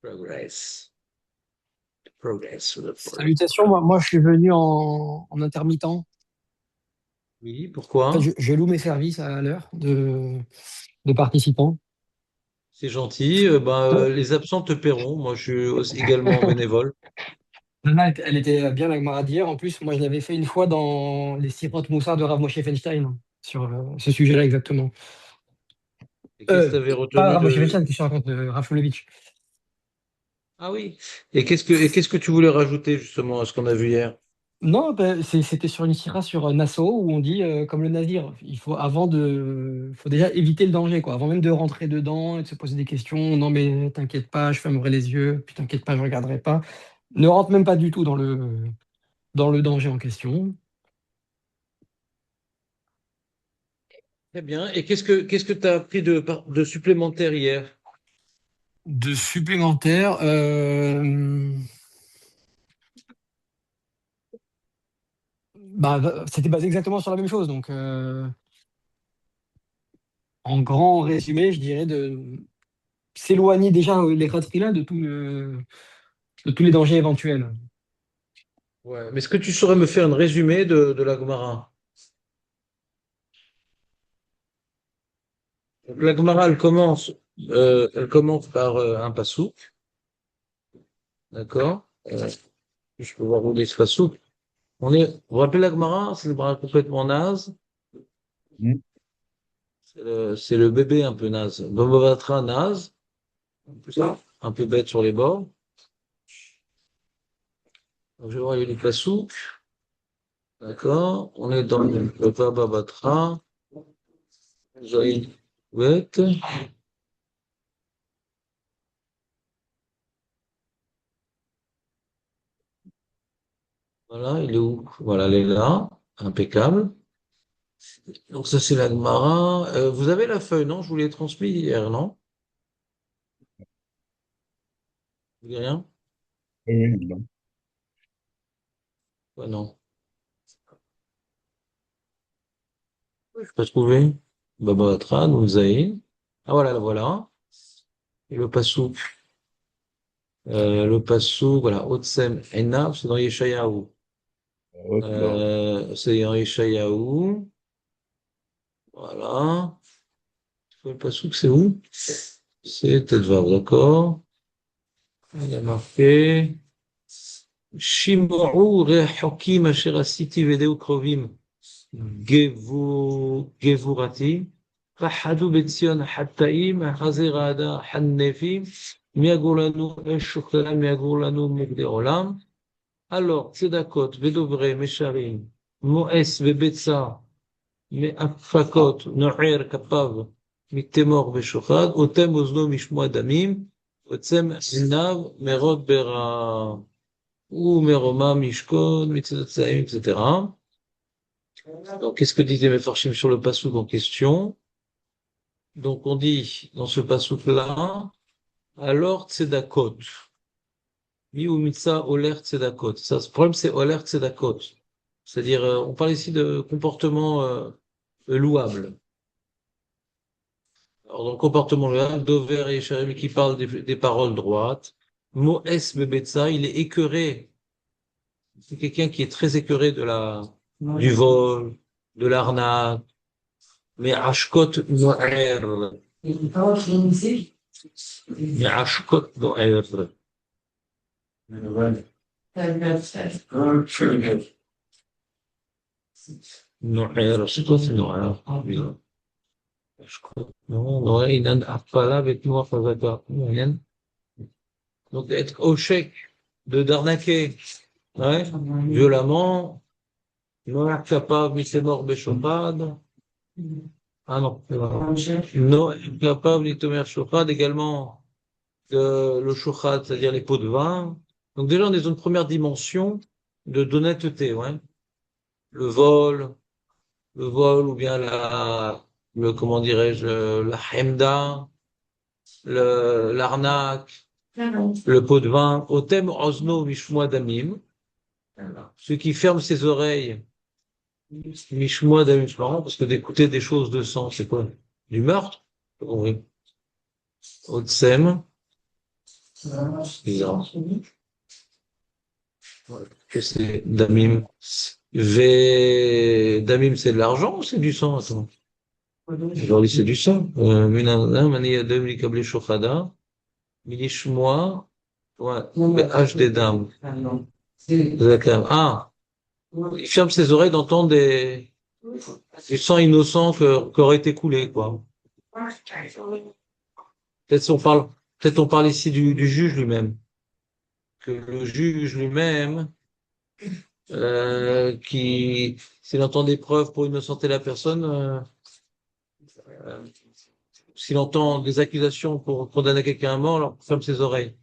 Progress. Progress report. Salutations, moi je suis venu en intermittent. En Oui, fait, pourquoi? je loue mes services à l'heure de participants. C'est gentil. Ouais. Les absents te paieront. Moi, je suis également bénévole. Nana, elle était bien la Gemara d'hier. En plus, moi je l'avais fait une fois dans les Sirot Moussar de Rav Moshe Feinstein, sur ce sujet-là exactement. Et qu'est-ce que tu avais Pas retenu Rav Moshe de... Feinstein, que je raconte, de Rav Shmulevitch. Ah oui. Et qu'est-ce que tu voulais rajouter justement à ce qu'on a vu hier? Non, ben, c'était sur une sira sur Nassau où on dit, comme le nazir, faut déjà éviter le danger, quoi. Avant même de rentrer dedans et de se poser des questions. Non, mais t'inquiète pas, je fermerai les yeux. Puis t'inquiète pas, je regarderai pas. Ne rentre même pas du tout dans le danger en question. Très bien. Et qu'est-ce que tu as appris de supplémentaire hier? De supplémentaire, c'était basé exactement sur la même chose. Donc, en grand résumé, je dirais de s'éloigner déjà les là de tous les dangers éventuels. Ouais. Mais est-ce que tu saurais me faire un résumé de la Gemara? Donc, la Gemara, elle commence par un passouk, d'accord? Je peux voir où est ce passouk. Vous vous rappelez la Gemara? C'est une Gemara complètement naze. Hmm. C'est le bébé un peu naze. Bobavatra naze, un peu bête sur les bords. Donc, je vais voir les passouk, d'accord? On est dans le Bobavatra, Zoïd, bête. Voilà, il est où? Voilà, elle est là, impeccable. Donc ça c'est la Gemara. Vous avez la feuille, non? Je vous l'ai transmis hier, non? Vous voulez rien? Oui, oui, non. Ouais, non. Je peux pas trouver. Bobavatra, Nunzaï. Ah voilà, voilà. Et le passou, voilà, Otsem Enav, c'est dans Yeshayahu. Ok, bon. C'est dans Yeshayahu. Voilà. Le passou, c'est où? C'est Tedvav, d'accord. Il y a marqué. Shim'u re'hokim asher asiti v'edeu krovim gevurati. Rachadu betzion hattaim hazer hada hannefim miagur lanu esh shukla miagur lanu mugdei olam. Alors, Tzedakot, Vedovre, Mesharim, Moes, Vebetsa, Me'afakot, Noer, Kapav, Mitemor, Beshochad, Otem, Ozno, Mishmo, Adamim, Otsem, Inav, Merod, Bera, ou Meroma, Mishkon, Mitzvotsaim, etc. Donc, qu'est-ce que disaient mes farshim sur le passouk en question? Donc, on dit, dans ce passouk-là, alors Tzedakot, Mi ou Mitza, Oler, Tzedakot. Ça, ce problème, c'est Oler, Tzedakot. C'est-à-dire, on parle ici de comportement louable. Alors, dans le comportement louable, Dover et Jérémie qui parlent des paroles droites. Moes Bebetza, il est écœuré. C'est quelqu'un qui est très écœuré du vol, de l'arnaque. Mais Ashkot Noer. Mais Ashkot Noer. Noer, c'est quoi ce Noer? Ashkot Noer, il a Afala avec Noir Fazaka. Donc, d'être au chèque, d'arnaquer, ouais, violemment, non capable, Misémor Béchopad. Ah non, c'est vrai. Non capable, Nitomer Chopad, également, le Chouchad, c'est-à-dire les pots de vin. Donc, déjà, on est dans une première dimension d'honnêteté, ouais. Le vol, ou bien comment dirais-je, la hemda, l'arnaque, le pot de vin. Otem Ozno Mishmoa Damim. Ceux qui ferment ses oreilles, Mishmoa Damim, c'est marrant, parce que d'écouter des choses de sang, c'est quoi? Du meurtre? Oui. Otsem. C'est bizarre. Ouais. Que c'est Damim. Damim, c'est de l'argent ou c'est du sang? Attends. Aujourd'hui, c'est du sang. Minana, Mani Adam, Likable Shochada, Milishmoa, ouais, H des dames. D'accord. Ah, il ferme ses oreilles d'entendre du sang innocent qui aurait été coulé, quoi. Peut-être on parle ici du juge lui-même. Que le juge lui-même, s'il entend des preuves pour innocenter la personne, euh, s'il entend des accusations pour condamner quelqu'un à mort, alors ferme ses oreilles.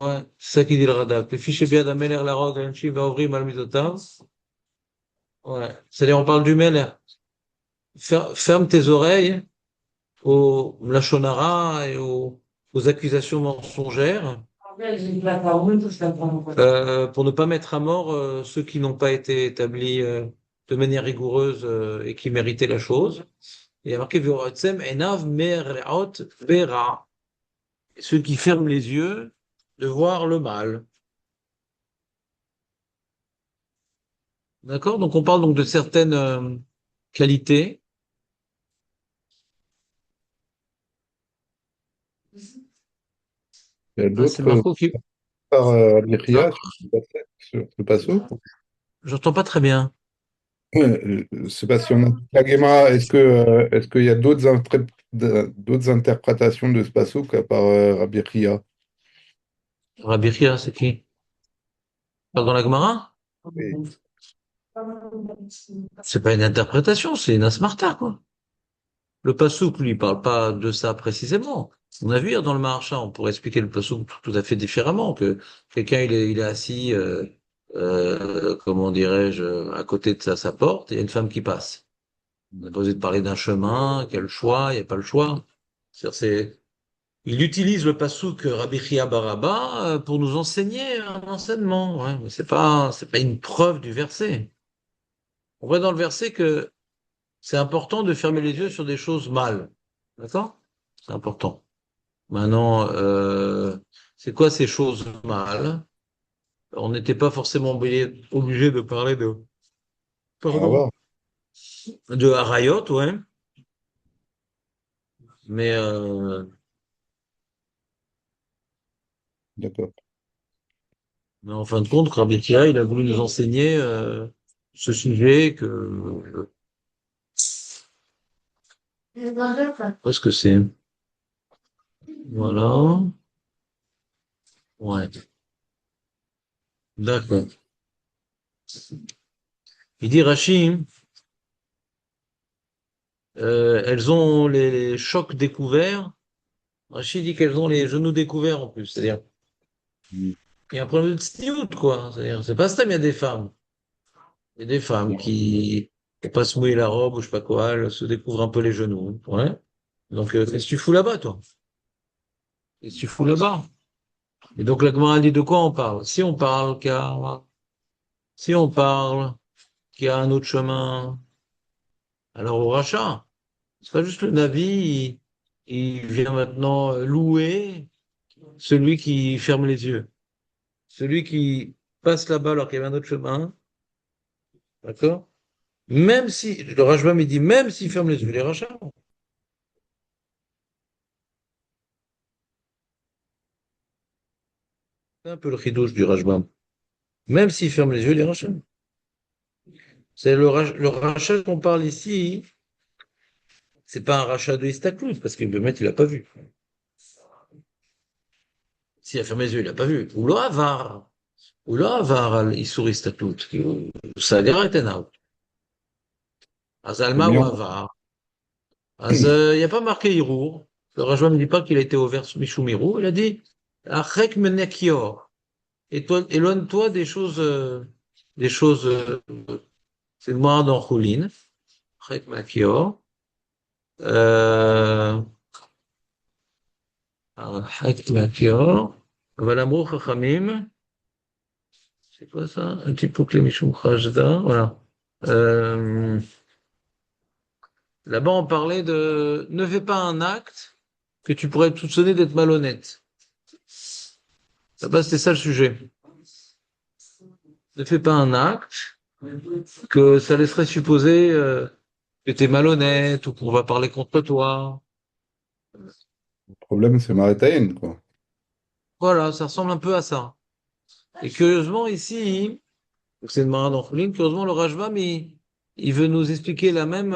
Ouais, c'est ça qui dit le Radak. Le fichier bien d'Ameler la rogue, un va ouvrir mal misotav. Ouais. C'est-à-dire, on parle du Meler. Ferme tes oreilles aux lachonara et aux accusations mensongères, pour ne pas mettre à mort ceux qui n'ont pas été établis de manière rigoureuse et qui méritaient la chose. Il y a marqué V'oratzem enav me're'ot bera. Ceux qui ferment les yeux de voir le mal. D'accord? Donc on parle donc de certaines qualités. Il y a Ah, c'est d'autres Marco qui. par Ah, Abiria sur ce passo. j'entends pas très bien. Je sais pas si on a la Gemara. Est-ce qu'il y a d'autres interprétations de ce passo qu'à part Rabbi Chia? Rabbi Chia, c'est qui? Parle dans la Gemara? Oui. C'est pas une interprétation, c'est une asmarta, quoi. Le passouk, lui, il parle pas de ça précisément. On a vu hier dans le Maharsha, on pourrait expliquer le passouk tout à fait différemment, que quelqu'un, il est assis, comment dirais-je, à côté de sa porte, et il y a une femme qui passe. On n'a pas besoin de parler d'un chemin, qu'il y a le choix, il n'y a pas le choix. Il utilise le passouk Rabbi Chia Baraba pour nous enseigner un enseignement, ouais, mais c'est pas une preuve du verset. On voit dans le verset que c'est important de fermer les yeux sur des choses mal. D'accord? C'est important. Maintenant, c'est quoi ces choses mal? On n'était pas forcément obligé de parler On va voir. de harayot, ouais. Mais, D'accord. mais en fin de compte, Rabbi Kia, il a voulu nous enseigner ce sujet que qu'est-ce que c'est? Voilà. Ouais. D'accord. Il dit Rachim, elles ont les chocs découverts. Rachid dit qu'elles ont les genoux découverts en plus. C'est-à-dire, Mm. il y a un problème de stiout, quoi. C'est-à-dire, c'est pas ça, mais il y a des femmes. Il y a des femmes qui ne pas se mouiller la robe ou je sais pas quoi, elles se découvrent un peu les genoux. Ouais. Donc, qu'est-ce que tu fous là-bas, toi? Qu'est-ce que tu fous là-bas? Et donc, la Gemara dit de quoi on parle? Si on parle qu'il y a un autre chemin, alors au rachat. C'est pas juste le Navi, il vient maintenant louer celui qui ferme les yeux. Celui qui passe là-bas alors qu'il y avait un autre chemin, d'accord? Même si, le Rajbam, il dit, même s'il ferme les yeux, les rachats. C'est un peu le chidouche du Rajbam. Même s'il ferme les yeux, les rachats. C'est le rachat qu'on parle ici, c'est pas un rachat de Istaklut, parce que le maître, il a pas vu. S'il a fermé les yeux, il a pas vu. Ou le Havar. Ou le Havar, il sourit Istaklut. Ça a été out. C'est Azalma ou bien. Havar. Il n'y a pas marqué Hirour. Le Rajbam ne dit pas qu'il a été ouvert Mishum Hirour. Il a dit Achek Menekior. Éloigne-toi des choses, c'est le mois dans Choulin. Achek Menekior. Achek Menekior. Valamrou Chachamim. C'est quoi ça? Un petit peu que les Mishum Chajda. Voilà. Euh, Là-bas, on parlait de ne fais pas un acte que tu pourrais être soupçonné d'être malhonnête. Là-bas, c'était ça le sujet. Ne fais pas un acte que ça laisserait supposer que tu es malhonnête ou qu'on va parler contre toi. Le problème, c'est Maritaïn, quoi. Voilà, ça ressemble un peu à ça. Et curieusement, ici, donc c'est une Mara d'Ancholine, curieusement, le Rajvam, il veut nous expliquer la même,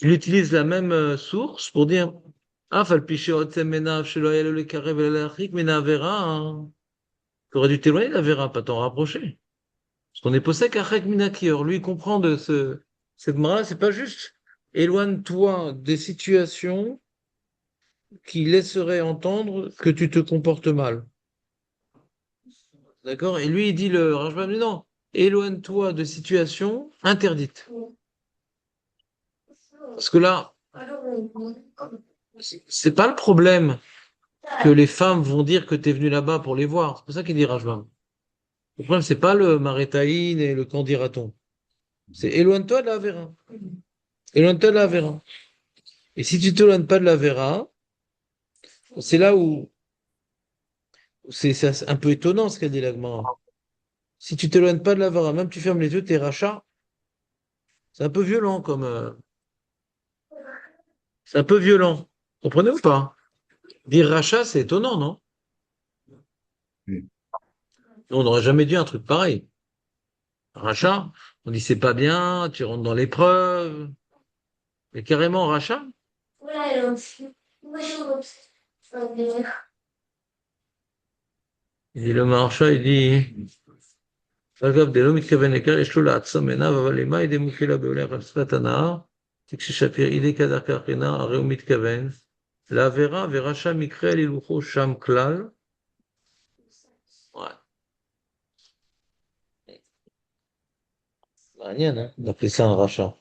il utilise la même source pour dire, ah, falpiché otsem menav shelo yelo le karev el achik menavera, t'aurais dû t'éloigner de la vera, pas t'en rapprocher. Parce qu'on est possèque achek minakior. Lui, il comprend de cette Mara, c'est pas juste éloigne-toi des situations qui laisseraient entendre que tu te comportes mal. D'accord? Et lui, il dit, le Rajbam dit non, éloigne-toi de situations interdites. Parce que là, c'est pas le problème que les femmes vont dire que tu es venu là-bas pour les voir. C'est pour ça qu'il dit Rajbam. Le problème, c'est pas le Marétaïn et le Candidaton. C'est éloigne-toi de la Vera. Éloigne-toi de la Vera. Et si tu t'éloignes pas de la Vera, c'est là où c'est un peu étonnant ce qu'a dit l'Agmara. Si tu t'éloignes pas de la Vera, même tu fermes les yeux, t'es rachat. C'est un peu violent comme. C'est un peu violent. Comprenez ou pas? Dire rachat, c'est étonnant, non? Oui. On n'aurait jamais dit un truc pareil. Rachat, on dit c'est pas bien, tu rentres dans l'épreuve. Mais carrément rachat? Il dit le marcha, il dit. אגב, דלא מתכוון לכך, יש לו לעצום עיניו, אבל למה ידי מוקילה בהולך על שפת הנהר? כי כששפיר אידי כדרכך עינה, הרי הוא מתכוון לעבירה, ורשע מקרה על הילוכו שם כלל. מעניין, d'appeler ça un rachat.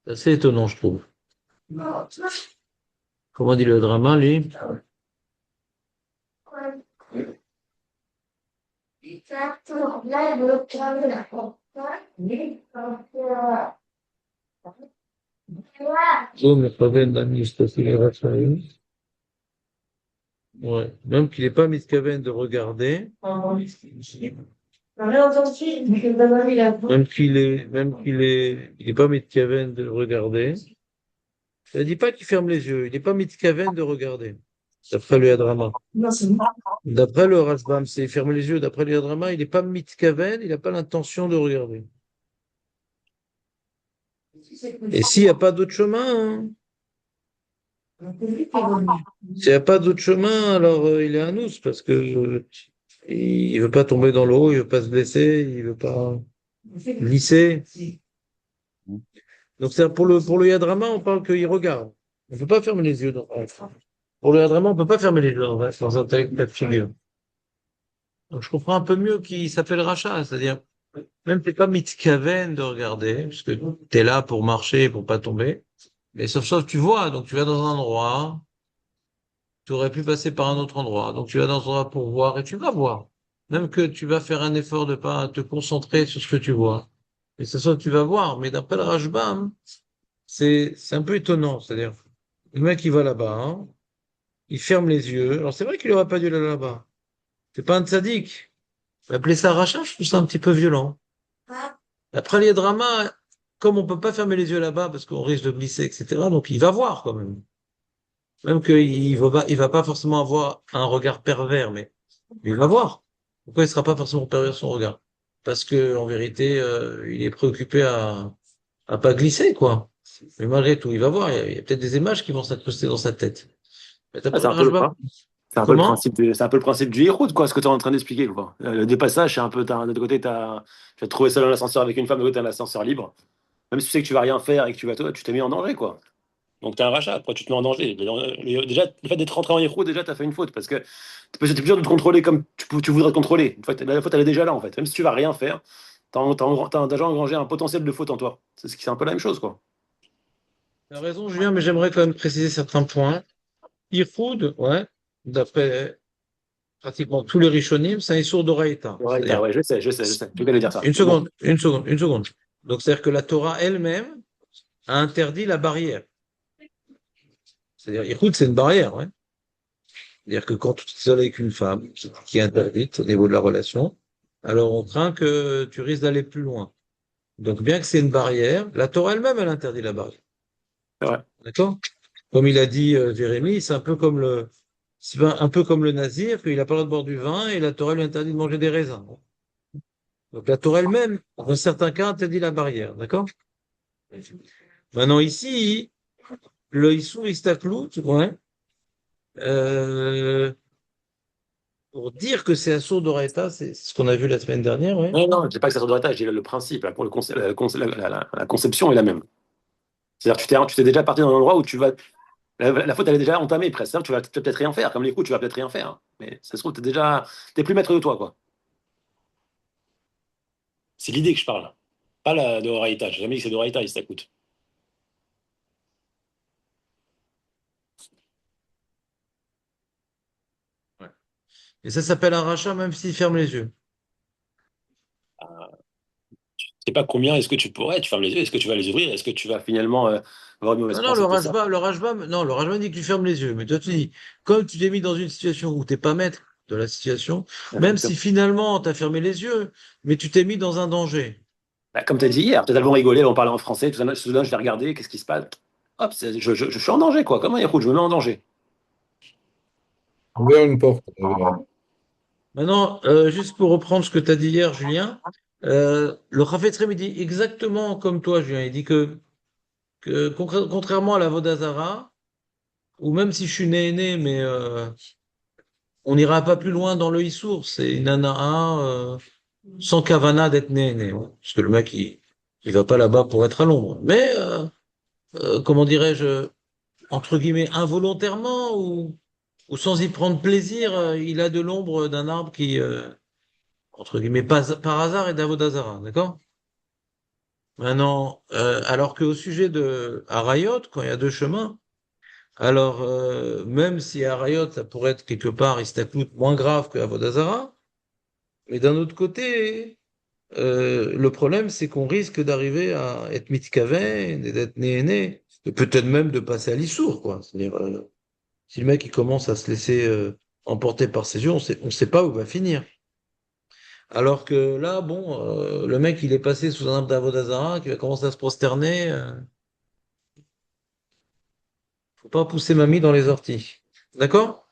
C'est assez étonnant, je trouve. Comment dit le drama, lui? Oh, mais pas bien d'administrer les rachats. Ouais. Même qu'il n'est pas mitkaven de regarder. Il est pas mitkaven de regarder. Ça ne dit pas qu'il ferme les yeux. Il n'est pas mitkaven de regarder. D'après le Yadrama. D'après le Rashbam, c'est ferme les yeux. D'après le Yadrama, il n'est pas mitkaven, il n'a pas l'intention de regarder. Et s'il n'y a pas d'autre chemin, s'il n'y a pas d'autre chemin, alors il est un nous, parce que il veut pas tomber dans l'eau, il veut pas se blesser, il veut pas glisser. Donc c'est pour le Yadrama, on parle qu'il regarde. On ne peut pas fermer les yeux pour le Yadrama, on ne peut pas fermer les yeux dans un tel cas de figure. Donc je comprends un peu mieux qu'il s'appelle Racha, c'est-à-dire même t'es pas mitkaven de regarder, parce que tu es là pour marcher, pour pas tomber. Mais sauf tu vois, donc tu vas dans un endroit, tu aurais pu passer par un autre endroit, donc tu vas dans un endroit pour voir et tu vas voir. Même que tu vas faire un effort de pas te concentrer sur ce que tu vois. Et c'est ça que tu vas voir. Mais d'après le Rashbam, c'est un peu étonnant. C'est-à-dire, le mec, il va là-bas, hein, il ferme les yeux. Alors c'est vrai qu'il aurait pas dû aller là-bas. C'est pas un tzaddik. Appeler ça rachat, je trouve ça un petit peu violent. Après les dramas, comme on peut pas fermer les yeux là-bas parce qu'on risque de glisser, etc., donc il va voir quand même. Même il va pas forcément avoir un regard pervers, mais il va voir. Pourquoi il sera pas forcément pervers son regard? Parce que, en vérité, il est préoccupé à pas glisser, quoi. Mais malgré tout, il va voir. Il y a peut-être des images qui vont s'incruster dans sa tête. Mais t'as Ah, pas le Rajbam. c'est un peu le Comment? principe c'est un peu le principe du Héroud, quoi, ce que tu es en train d'expliquer, quoi. Le dépassage, c'est un peu, d'un côté, tu vas te trouver seul dans l'ascenseur avec une femme, de l'autre, t'as un ascenseur libre. Même si tu sais que tu vas rien faire et que tu t'es mis en danger, quoi. Donc t'as un rachat, après tu te mets en danger. Déjà, le fait d'être rentré en Héroud, déjà, t'as fait une faute, parce que t'es plus dur de te contrôler comme tu voudrais te contrôler. En fait, la faute, elle est déjà là, en fait. Même si tu vas rien faire, t'as déjà engrangé un potentiel de faute en toi. C'est un peu la même chose, quoi. T'as raison, Julien, mais j'aimerais quand même préciser certains points. Ihoud, ouais, d'après pratiquement tous les Rishonim, c'est un Issour d'Oraïta. Ouais, C'est-à-dire, ouais, je sais. Tu connais dire ça. une C'est bon. seconde, une seconde. Donc, c'est-à-dire que la Torah elle-même a interdit la barrière. C'est-à-dire, écoute, c'est une barrière, ouais. C'est-à-dire que quand tu t'isoles avec une femme qui est interdite au niveau de la relation, alors on craint que tu risques d'aller plus loin. Donc, bien que c'est une barrière, la Torah elle-même, elle interdit la barrière. C'est vrai. D'accord? Comme il a dit Jérémie, c'est un peu comme le nazir, qu'il n'a pas le droit de boire du vin et la Torah lui interdit de manger des raisins. Donc la Torah elle-même, dans certains cas, interdit la barrière. D'accord? Maintenant, ici, le Issour Istaklout, ouais, euh, pour dire que c'est Assur d'Oraita, c'est ce qu'on a vu la semaine dernière, ouais. Non, non, je dis pas que ça soit de j'ai le principe, là, pour la conception est la même. C'est-à-dire que tu t'es déjà parti dans un endroit où tu vas. La faute, elle est déjà entamée presque. Tu vas peut-être rien faire. Comme les coups, tu vas peut-être rien faire. Mais ça se trouve, t'es plus maître de toi, quoi. C'est l'idée que je parle. Pas la de Horaïta. J'ai jamais dit que c'est de Horaïta, ça coûte. Ouais. Et ça s'appelle un rachat même s'il ferme les yeux. Je sais pas combien est-ce que tu fermes les yeux, est-ce que tu vas les ouvrir, est-ce que tu vas finalement avoir une mauvaise Non, non, pensée, tout ça. Non, le Rajba dit que tu fermes les yeux. Mais toi, tu dis, comme tu t'es mis dans une situation où t'es pas maître de la situation, même si finalement tu as fermé les yeux, mais tu t'es mis dans un danger. Bah, comme tu as dit hier, peut-être elles vont rigoler, elles vont parler en français, tout ça, soudain, je vais regarder, qu'est-ce qui se passe. Hop, je suis en danger, quoi. Comment écoute, je me mets en danger. Ouvert une porte. Maintenant, juste pour reprendre ce que tu as dit hier, Julien, le Chafetz Chaim, il dit exactement comme toi, Julien. Il dit que contrairement à la Vodazara, ou même si je suis né, mais on n'ira pas plus loin dans le Issour. C'est une nana sans kavana d'être né. Ouais. Parce que le mec, il va pas là-bas pour être à l'ombre. Mais, comment dirais-je, entre guillemets, involontairement ou sans y prendre plaisir, il a de l'ombre d'un arbre qui, entre guillemets, par hasard est d'Avodazara. D'accord? Maintenant, alors qu'au sujet de Arayot, quand il y a deux chemins, alors même si Arayot, ça pourrait être quelque part Istaklout moins grave que Avodazara, mais d'un autre côté, le problème, c'est qu'on risque d'arriver à être mitkaven et d'être né, et peut-être même de passer à l'issour, quoi. C'est-à-dire, si le mec il commence à se laisser emporter par ses yeux, on sait pas où il va finir. Alors que là, bon, le mec il est passé sous un arbre d'Avodazara, qui va commencer à se prosterner. Faut pas pousser mamie dans les orties. D'accord?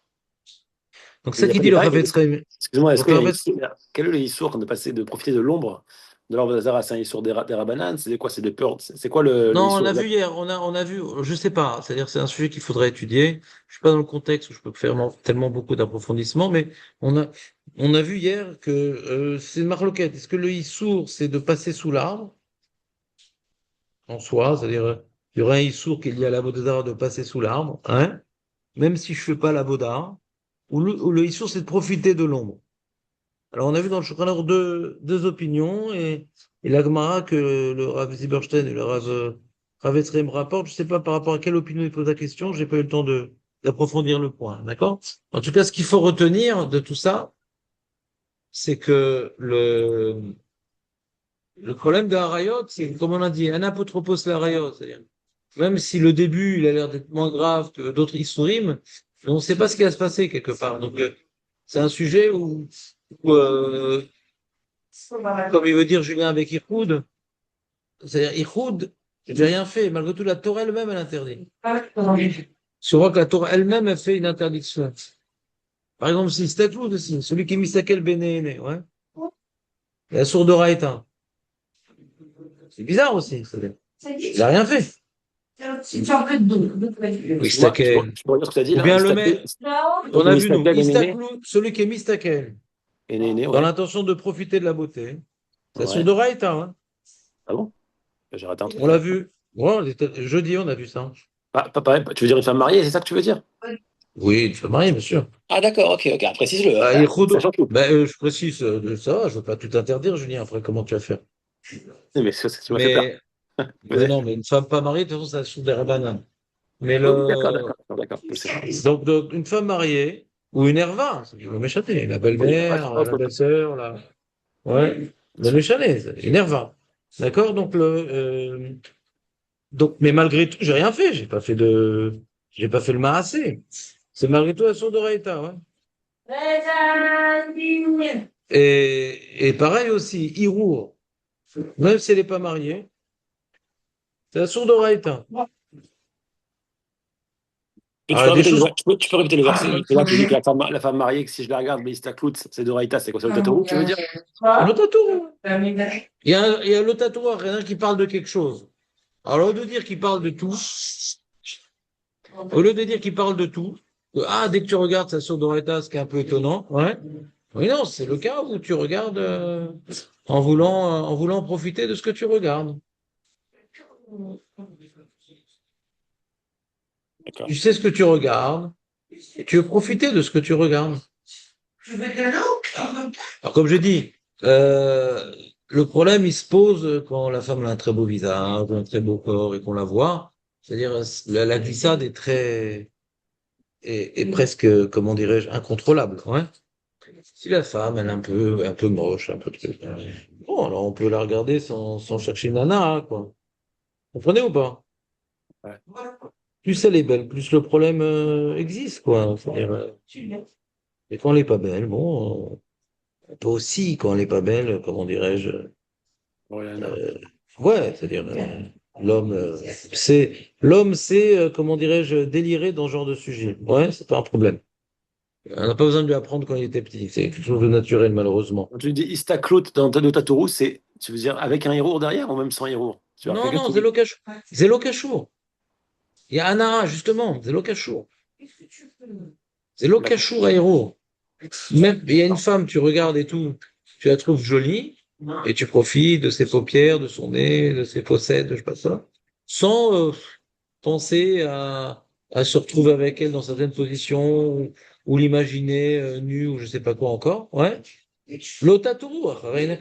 Donc Il ça y a, qui il y dit a le pareil, Chavetz Chaim. excuse-moi, Donc le Chavetz quel est le Issour qu'on de passer de profiter de l'ombre de l'ordre de Zara, c'est un Issour des Rabbanan, c'est quoi, c'est des peurs, c'est quoi le Non, on Issour a exact? vu hier, on a vu, je sais pas, c'est-à-dire c'est un sujet qu'il faudrait étudier. Je suis pas dans le contexte où je peux faire tellement beaucoup d'approfondissement, mais on a, on a vu hier que c'est une marloquette. Est-ce que le issour, c'est de passer sous l'arbre en soi, c'est-à-dire il y aurait un issour qui est lié à la vodazara de passer sous l'arbre, hein, même si je fais pas la vodara, ou le issour, c'est de profiter de l'ombre. Alors on a vu dans le Shulchan Aruch deux opinions et la Gemara que le Rav Zilberstein et le Rav Etzrem rapportent, je sais pas par rapport à quelle opinion il pose la question, j'ai pas eu le temps d'approfondir le point, d'accord? En tout cas, ce qu'il faut retenir de tout ça, c'est que le problème de Harayot, c'est comme on a dit, un apotropos la Harayot, c'est-à-dire même si le début il a l'air d'être moins grave que d'autres Isurim, on ne sait pas ce qui va se passer quelque part. Donc c'est un sujet où, comme il veut dire Julien avec Ihoud, c'est-à-dire Ihoud, j'ai rien fait. Malgré tout, la Torah elle-même, elle interdit. Tu vois que la Torah elle-même, elle fait une interdiction. Par exemple, si Stakloud aussi, celui qui est Mistakel Benéene, ouais. La sourde Raïta. C'est bizarre aussi. Il n'a rien fait. Oui, Excuse-moi, Stakel. je peux redire ce que tu as dit Ou là? bien le mec, on a vu nous, Mistakel et Néné. Istakloud, celui qui est Mistakel, Et Néné, dans ouais. l'intention de profiter de la beauté. C'est la Ouais. sourde Raïta, hein. Ah bon? J'ai raté un truc. On l'a vu. Ouais, jeudi, on a vu ça. Pas pareil, tu veux dire une femme mariée, c'est ça que tu veux dire? Oui, une femme mariée, bien sûr. Ah d'accord, ok, précise-le. Bah, Ça change tout. je précise de ça, je veux pas tout interdire, Julien. Après, comment tu vas faire? Mais tu m'as fait peur. Mais, ouais, Vas-y. non, mais une femme pas mariée, de toute façon, ça souffre des rabananes. Mais Oui, d'accord. Je sais. donc, une femme mariée, Ou une erva, c'est le méchané, la belle-mère, la belle-sœur, ouais, le méchané, c'est une erva. D'accord? Donc, mais malgré tout, j'ai rien fait, j'ai pas fait le maassé. C'est malgré tout la sourde d'Oraïta, ouais. Et pareil aussi, Hirour, même si elle n'est pas mariée, c'est la sourde d'Oraïta. Tu Alors, peux il y a des répéter choses. tu peux répéter le verset. Là, tu dis que la femme mariée, que si je la regarde, mais Istaklout, c'est d'Oraïta, c'est quoi? C'est le Tataou, tu veux dire? L'Otatour. Il y a l'Otatour, rien qui parle de quelque chose. Alors, au lieu de dire qu'il parle de tout, dès que tu regardes sa sourde d'Oraïta, ce qui est un peu étonnant, ouais. Oui, non, c'est le cas où tu regardes en voulant profiter de ce que tu regardes. D'accord. Tu sais ce que tu regardes et tu veux profiter de ce que tu regardes. Alors, comme je dis, le problème, il se pose quand la femme a un très beau visage, un très beau corps et qu'on la voit. C'est-à-dire, la glissade est presque, comment dirais-je, incontrôlable. Ouais. Si la femme, elle est un peu moche, un peu truc. Bon, alors on peut la regarder sans chercher nana, hein, quoi. Vous comprenez ou pas? Ouais. Plus elle est belle, plus le problème existe, quoi. C'est-à-dire, et quand elle est pas belle, bon, on peut aussi, quand elle est pas belle, comment dirais-je, Oriana. ouais, c'est-à-dire, l'homme, l'homme, c'est, comment dirais-je, délirer dans ce genre de sujet. Ouais, c'est pas un problème. On n'a pas besoin de lui apprendre quand il était petit. C'est quelque chose de naturel, malheureusement. Quand tu dis Istaklout dans le Tataou, tu veux dire avec un héros derrière ou même sans héros? Tu vois, Non, quelqu'un non, qui. Zélo Kachour. Il y a Anara, justement, Zélo Kachour. Zélo D'accord. Kachour à héros. Même, il y a une femme, tu regardes et tout, tu la trouves jolie, et tu profites de ses paupières, de son nez, de ses fossettes, de je sais pas ça, sans penser à se retrouver avec elle dans certaines positions, ou l'imaginer nue, ou je sais pas quoi encore. Ouais. L'Otatourou, rien à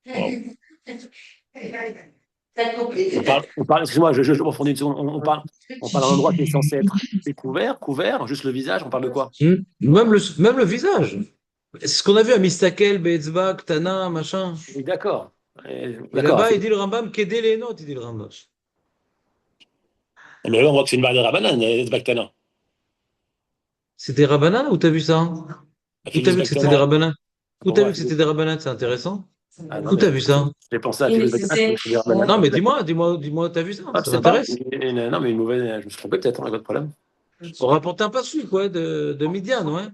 Wow. Excuse-moi, je refondis une seconde. On parle d'un endroit qui est censé être découvert, couvert, juste le visage, on parle de quoi? Même le visage. C'est ce qu'on a vu à Mistakel, Be'etzba, Ktana, machin. Oui, d'accord. Et D'accord. là-bas, il dit le Rambam, Kedé les notes, il dit le Rambam. Mais là, on voit que c'est une barre de Rabanan, Zbaktana. C'était Rabbanan ou t'as vu ça? Où t'as vu que c'était des Zbaktana. Rabbanan? Où On t'as vu voit. que c'était des Rabbanan? C'est intéressant. Ah non, Où t'as mais vu ça? j'ai pensé à Philippe Zbaktana, je me Rabanan. Non, mais dis-moi, t'as vu ça? Ah, je Ça sais pas. m'intéresse. Non, mais une mauvaise. Je me suis trompé peut-être, hein, pas de problème. On rapporte un passou, quoi, de Midian, ouais.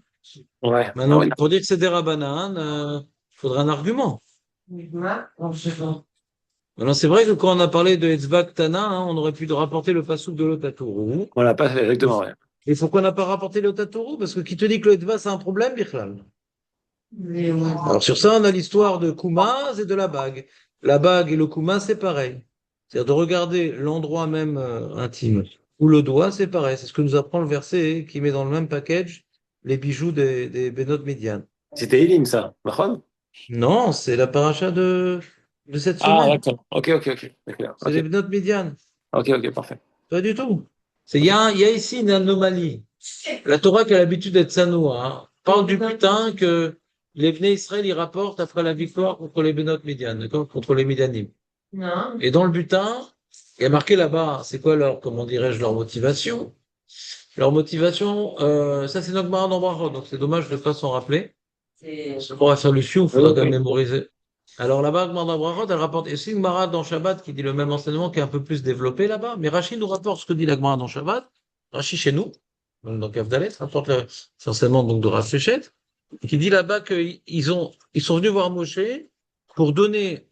Ouais. Ah Maintenant, ouais. pour dire que c'est des Rabbanan, il faudra un argument. Maintenant, c'est vrai que quand on a parlé de Etzbak Tana, on aurait pu rapporter le passou de l'Otatourou. On l'a pas fait exactement, ouais. Et pourquoi on n'a pas rapporté l'Otatourou? Parce que qui te dit que le Etzba, c'est un problème, Bichlal? Alors sur ça, on a l'histoire de Koumaz et de la bague. La bague et le Koumaz, c'est pareil. C'est-à-dire de regarder l'endroit même intime. Ou le doigt, c'est pareil. C'est ce que nous apprend le verset qui met dans le même package les bijoux des Benot Midian. C'était Elim, ça. Mahon? Non, c'est la paracha de cette Ah, semaine. d'accord. Ok. D'accord. C'est les Benot Midian. Ok, parfait. Pas du tout. Il y a ici une anomalie. La Torah qui a l'habitude d'être sanoua, hein, parle du butin que les Bnei Israël y rapportent après la victoire contre les Benot Midian, d'accord, contre les Midianim. Non. Et dans le butin, il y a marqué là-bas, c'est quoi leur, comment dirais-je, leur motivation? Leur motivation, ça c'est notre Gemara dans Brachot, donc c'est dommage de ne pas s'en rappeler. On va faire le sioux, il faudra quand même mémoriser. Alors là-bas, Gemara dans Brachot, elle rapporte, et c'est une Gemara dans Shabbat qui dit le même enseignement qui est un peu plus développé là-bas, mais Rachid nous rapporte ce que dit la Gemara dans Shabbat, Rachid chez nous, donc Avdalet, rapporte l'enseignement donc de Rav Shechet, qui dit là-bas ils sont venus voir Moshe pour donner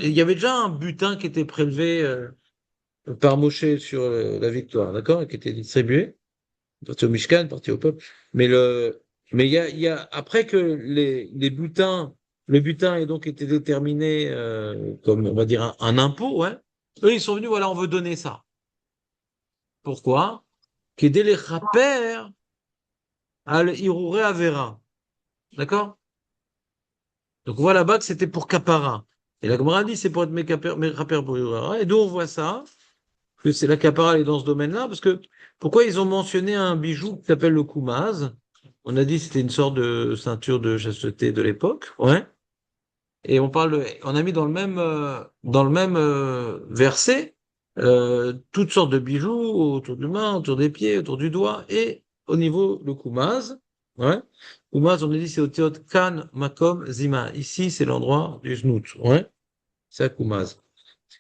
il y avait déjà un butin qui était prélevé par Moshe sur la victoire, d'accord, et qui était distribué, parti au Mishkan, parti au peuple. Mais il y a après que le butin ait donc été déterminé comme on va dire un impôt, ouais. Eux ils sont venus, voilà, on veut donner ça. Pourquoi? Qu'aider les rapères al iruré avera. D'accord? Donc voilà là-bas que c'était pour Kapara. Et la Gemara dit c'est pour être mes rapères pour Irura. Et d'où on voit ça? que c'est la capara est dans ce domaine-là, parce que pourquoi ils ont mentionné un bijou qui s'appelle le koumaz? On a dit que c'était une sorte de ceinture de chasteté de l'époque, ouais. Et on a mis dans le même verset toutes sortes de bijoux autour du main, autour des pieds, autour du doigt, et au niveau le koumaz, ouais. Koumaz, on a dit c'est au théot kan makom zima. Ici, c'est l'endroit du znout, ouais. C'est à koumaz.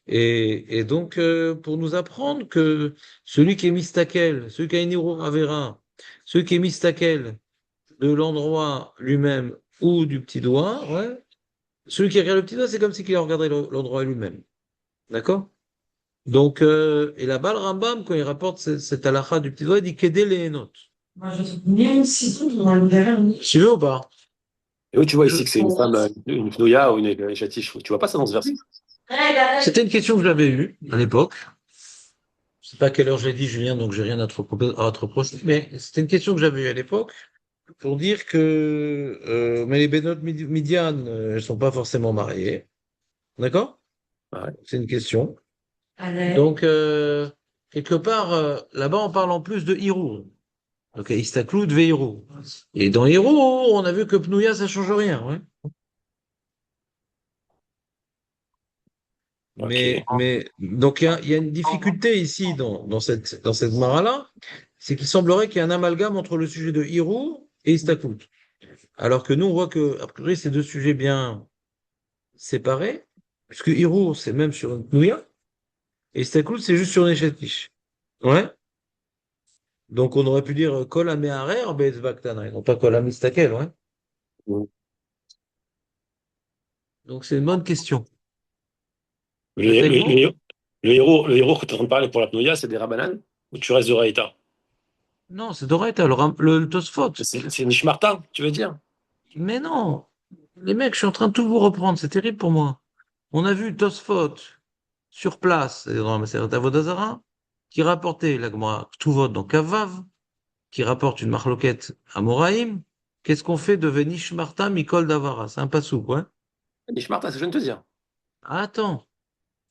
Et donc, pour nous apprendre que celui qui est mistakel, celui qui a une Irour Avera, celui qui est mistakel de l'endroit lui-même ou du petit doigt, ouais, celui qui regarde le petit doigt, c'est comme si il regardait l'endroit lui-même. D'accord? Donc, et là-bas, le Rambam, quand il rapporte cette halakha du petit doigt, il dit Kedé les notes. Tu veux ou pas? Et où tu vois ici que c'est une femme, une pnouya ou une chatiche? Tu vois pas ça dans ce verset? C'était une question que j'avais eue à l'époque. Je sais pas à quelle heure j'ai dit, Julien, donc j'ai rien à te reprocher, mais c'était une question que j'avais eue à l'époque pour dire que mais les Bénot Midian, elles sont pas forcément mariées. D'accord? Ouais. C'est une question. Donc, quelque part, là-bas, on parle en plus de Hirou. Donc, Istaklout ve Hirou. Et dans Hirou, on a vu que Pnouya, ça change rien. Ouais. Ok. Donc, il y a une difficulté ici dans cette mara-là, c'est qu'il semblerait qu'il y ait un amalgame entre le sujet de Hirou et Istaklout. Alors que nous, on voit que, a priori, c'est deux sujets bien séparés, puisque Hirou, c'est même sur une Pnouya, et Istaklout, c'est juste sur une Eshetish. Ouais. Donc, on aurait pu dire Kol Ameharer Be'ez Baktana, et non pas Kol Amistakel, ouais. Donc, c'est une bonne question. Le, Peut-être le, vous? le héros que tu es en train de parler pour la pnouya, c'est des Rabbanan ou tu restes de Raïta? Non, c'est Doraita, le Tosfot. C'est Nishmarta, tu veux dire? Mais non, les mecs, je suis en train de tout vous reprendre, c'est terrible pour moi. On a vu Tosfot sur place, dans la Maseret Avodazara, qui rapportait la Gemara Ktuvot dans Kavav, qui rapporte une marloquette à Moraïm. Qu'est-ce qu'on fait de Venish Marta Mikol Davara? C'est un passouk, ouais. Nishmarta, c'est ce que je viens de te dire. Attends.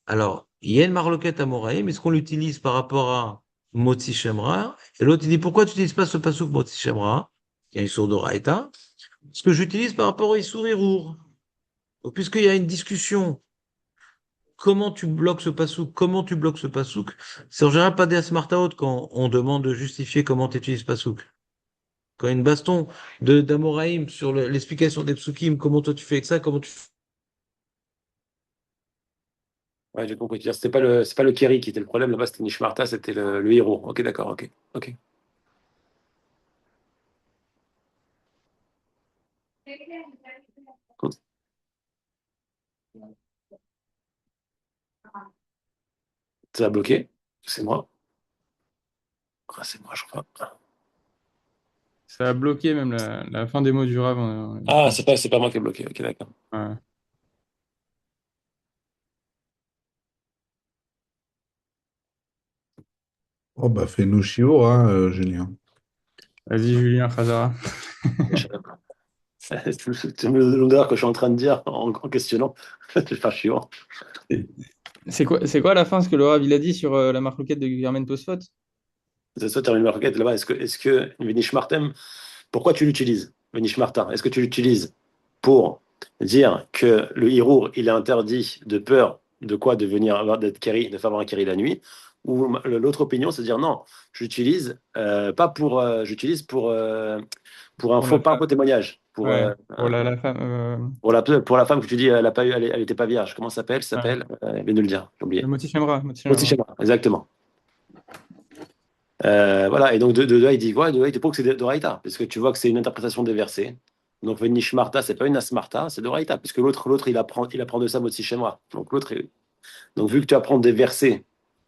Alors, il y a une marloquette à Moraïm, est-ce qu'on l'utilise par rapport à Motzi Shemra? Et l'autre, il dit, pourquoi tu n'utilises pas ce passouk Motzi Shemra? Il y a une source d'Oraïta. Ce que j'utilise par rapport au Issour Irour. Donc, puisqu'il y a une discussion, comment tu bloques ce passouk, comment tu bloques ce passouk, c'est en général pas des asmartaot quand on demande de justifier comment tu utilises passouk. Quand il y a une baston d'Amoraïm sur l'explication des psukim, comment toi tu fais avec ça, comment tu fais. Ouais, j'ai compris. C'est pas le Keri qui était le problème, là-bas c'était Nishmarta, c'était le héros. Ok, d'accord, ok. Ok. Ça a bloqué? C'est moi. Ah, c'est moi, je crois. Ça a bloqué même la fin des mots du Rav. Ah, c'est pas moi qui ai bloqué. Ok, d'accord. Ouais. Oh, bah, fais-nous chiot, hein, Julien. Vas-y, Julien Khazara. C'est le longueur que je suis en train de dire en questionnant. Je vais faire chiant. C'est quoi à la fin ce que le Rav il a dit sur la marloquette de Germaine Tosfot? C'est ça, tu as une marquette là-bas. Est-ce que Venish Martem, pourquoi tu l'utilises, Venish Martin? Est-ce que tu l'utilises pour dire que le Hirour, il est interdit de peur de quoi d'être Keri, de faire avoir un Keri la nuit? Ou l'autre opinion, c'est de dire non, j'utilise pas pour, j'utilise pour un Pour la faux, pas un femme. faux témoignage. Ouais, pour la femme. Pour la femme que tu dis, elle a pas eu, elle était pas vierge. Comment ça s'appelle? Ça Ouais. s'appelle, je viens de le dire, j'ai oublié. Le Moti Shemra. Moti Shema, exactement. Voilà, et donc de là, il dit quoi? De là, il te prouve que c'est d'Oraïta, parce que tu vois que c'est une interprétation des versets. Donc, Venishmarta, c'est pas une Asmarta, c'est d'Oraïta, puisque l'autre, il apprend de ça, Motsi Shemra. Donc, donc, vu que tu apprends des versets,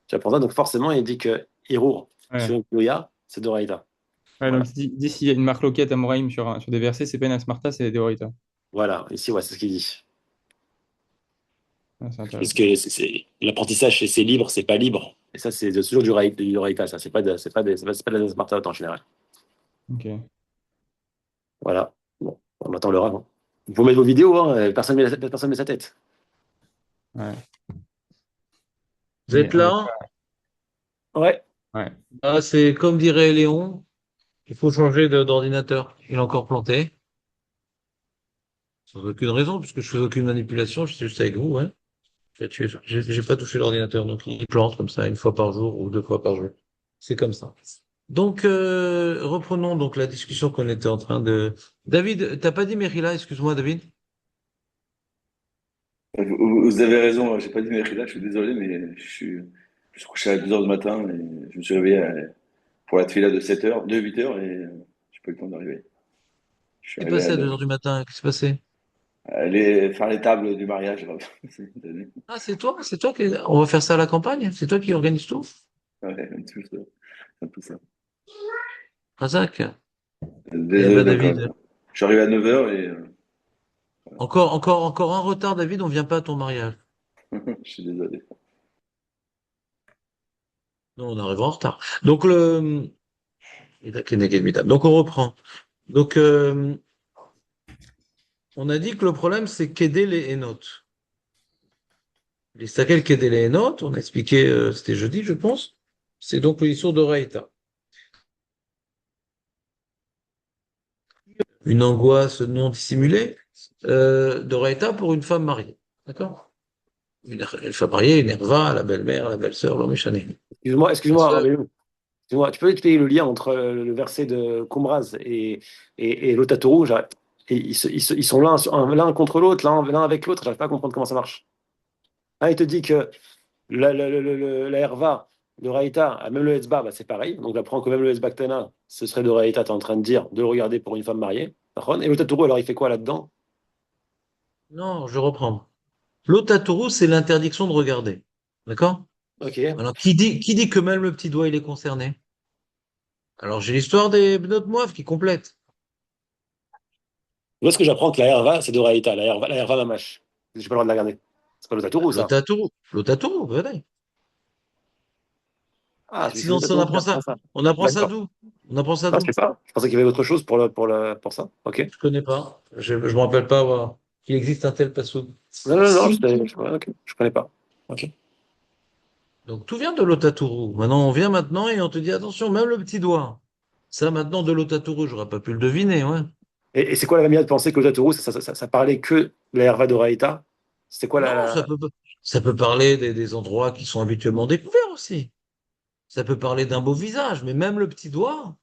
tu apprends ça, donc forcément, il dit que Hirour, sur Ouais. une Ploya, c'est d'Oraïta. Ouais, Voilà. donc il dit s'il y a une marloquette à Moraïm sur des versets, c'est pas une Asmarta, c'est des Horaïta. Voilà, ici, ouais, c'est ce qu'il dit. Ouais, c'est Parce intéressant. que l'apprentissage, c'est libre, c'est pas libre. Et ça, c'est toujours du Oraïta, ça. C'est pas de l'Asmarta en général. Ok. Voilà. Bon, on attend le rave. Hein. Vous mettez vos vidéos, hein, personne met sa tête. Ouais. Vous êtes là? Ouais. Ouais. Ah, c'est comme dirait Léon, il faut changer d'ordinateur. Il est encore planté. Sans aucune raison, puisque je fais aucune manipulation, je suis juste avec vous, ouais. J'ai pas touché l'ordinateur, donc il plante comme ça une fois par jour ou deux fois par jour. C'est comme ça. Donc, reprenons donc la discussion qu'on était en train de. David, t'as pas dit Merila, excuse-moi, David. Vous avez raison, j'ai pas dit Merida, je suis désolé, mais je suis couché à 2 heures du matin et je me suis réveillé pour la tefila de 7 heures, de 8 heures et j'ai pas eu le temps d'arriver. Je suis T'es arrivé passé à à 2 9. heures du matin, qu'est-ce qui s'est passé? Aller faire les tables du mariage. Ah, c'est toi qui. On va faire ça à la campagne? C'est toi qui organise tout? Ouais, tout ça, tout ça. Razak. Eh Désolé ben, donc, David. je suis arrivé à 9 heures et Encore un retard, David, on vient pas à ton mariage. je suis désolé. Non, on arrive en retard. Donc, donc, on reprend. Donc, on a dit que le problème, c'est qu'aider les Hénotes. Les Stakel qu'aider les Hénotes, on a expliqué, c'était jeudi, je pense. C'est donc l'histoire de Raïta. Une angoisse non dissimulée de Raïta pour une femme mariée. D'accord? Une femme mariée, une herva, la belle-mère, la belle-sœur, l'homme échané. La Excuse-moi, sœur. Rabbeinu. Excuse-moi, tu peux expliquer le lien entre le verset de Qumraz et l'Otatourou? Ils sont l'un contre l'autre, l'un avec l'autre. J'arrive pas à comprendre comment ça marche. Il te dit que la Herva de Raïta, même le Hetzba, bah, c'est pareil. Donc j'apprends que même le Hetzba Ktana, ce serait de Raïta, tu es en train de dire, de le regarder pour une femme mariée. Et l'Otatourou, alors il fait quoi là-dedans? Non, je reprends. L'otatourou, c'est l'interdiction de regarder. D'accord? Ok. Alors, qui dit que même le petit doigt, il est concerné? Alors, j'ai l'histoire des Bnot Moav qui complète. Où est-ce que j'apprends que la Herva, c'est de Raïta, la Herva Mamash? J'ai pas le droit de la regarder. C'est pas l'Otatourou, ça. L'otatourou, voilà. Ah, c'est Sinon, l'Otatourou qui apprend apprend ça. ça. On apprend ça D'accord. d'où? On apprend ça Ah, je d'où? sais pas. Je pensais qu'il y avait autre chose pour ça. Ok. Je connais pas. Je me rappelle pas qu'il existe un tel passouk. Non, non, non, ouais, ok, je connais pas. Ok. Donc, tout vient de l'otatourou. Maintenant, on vient maintenant et on te dit, attention, même le petit doigt. Ça, maintenant, de l'otatourou, j'aurais pas pu le deviner, ouais. Et c'est quoi la manière de penser que l'Otatourou, ça parlait que de la Herva de Raïta? C'était quoi Non, ça peut parler des endroits qui sont habituellement découverts aussi. Ça peut parler d'un beau visage, mais même le petit doigt.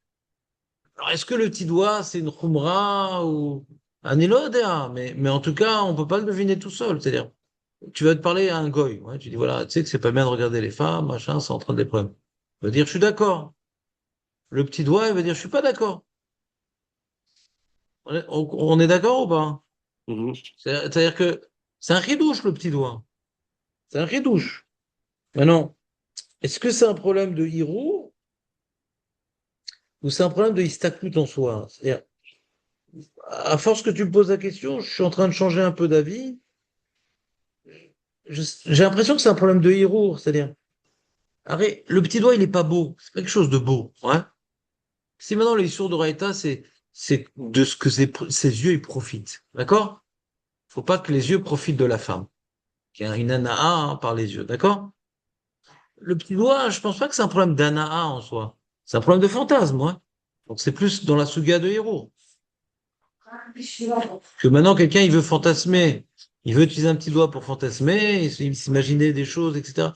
Alors, est-ce que le petit doigt, c'est une khumra ou un ilodéa? Mais en tout cas, on peut pas le deviner tout seul. C'est-à-dire, tu vas te parler à un goy. Ouais, tu dis, voilà, tu sais que c'est pas bien de regarder les femmes, machin, c'est en train des problèmes. Il va dire, je suis d'accord. Le petit doigt, il va dire, je suis pas d'accord. On est d'accord ou pas? Mhm. C'est-à-dire que c'est un ridouche, le petit doigt. C'est un ridouche. Maintenant, est-ce que c'est un problème de Hiro ou c'est un problème de Histaklut en soi? C'est-à-dire, à force que tu me poses la question, je suis en train de changer un peu d'avis. J'ai l'impression que c'est un problème de Hiro, c'est-à-dire, arrête, le petit doigt, il est pas beau. C'est pas quelque chose de beau, ouais. Si maintenant les sourds d'Oraïta, c'est de ce que ses yeux, ils profitent. D'accord? Faut pas que les yeux profitent de la femme. Il y a une anaa hein, par les yeux, d'accord? Le petit doigt, je pense pas que c'est un problème d'anaa en soi. C'est un problème de fantasme, ouais. Donc c'est plus dans la souga de héros. Que maintenant, quelqu'un, il veut fantasmer. Il veut utiliser un petit doigt pour fantasmer, il s'imaginer des choses, etc.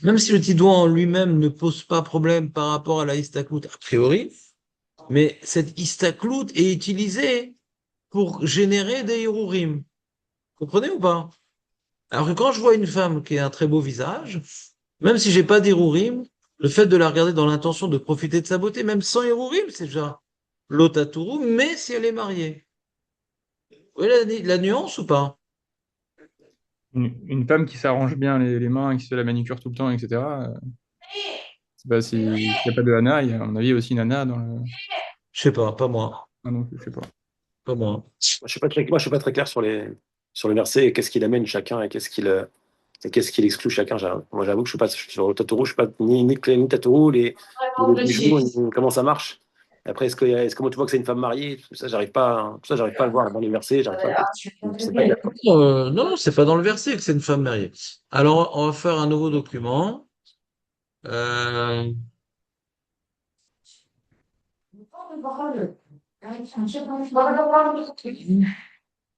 Même si le petit doigt en lui-même ne pose pas problème par rapport à la histaklout a priori, mais cette histaklout est utilisée pour générer des hirurim. Comprenez ou pas? Alors que quand je vois une femme qui a un très beau visage, même si j'ai pas d'hirurim, le fait de la regarder dans l'intention de profiter de sa beauté, même sans hirurim, c'est déjà l'otaturu, mais si elle est mariée. Vous voyez la nuance ou pas? Une femme qui s'arrange bien les mains, qui se fait la manicure tout le temps, etc. C'est pas s'il n'y a pas de Hana, il y a à mon avis aussi Nana dans le. Je sais pas moi. Ah non, je sais pas. Pas moi. Moi, je suis pas très clair sur les versets et qu'est-ce qu'il amène chacun et qu'est-ce qu'il exclut chacun. Moi, j'avoue que je suis pas sur le Tatoru, je suis pas ni Tatoru, les jours, ni comment ça marche. Après, comment tu vois que c'est une femme mariée? Tout ça, j'arrive pas à le voir dans les versets, j'arrive pas. C'est pas clair, quoi. Non, c'est pas dans le verset que c'est une femme mariée. Alors, on va faire un nouveau document. Euh,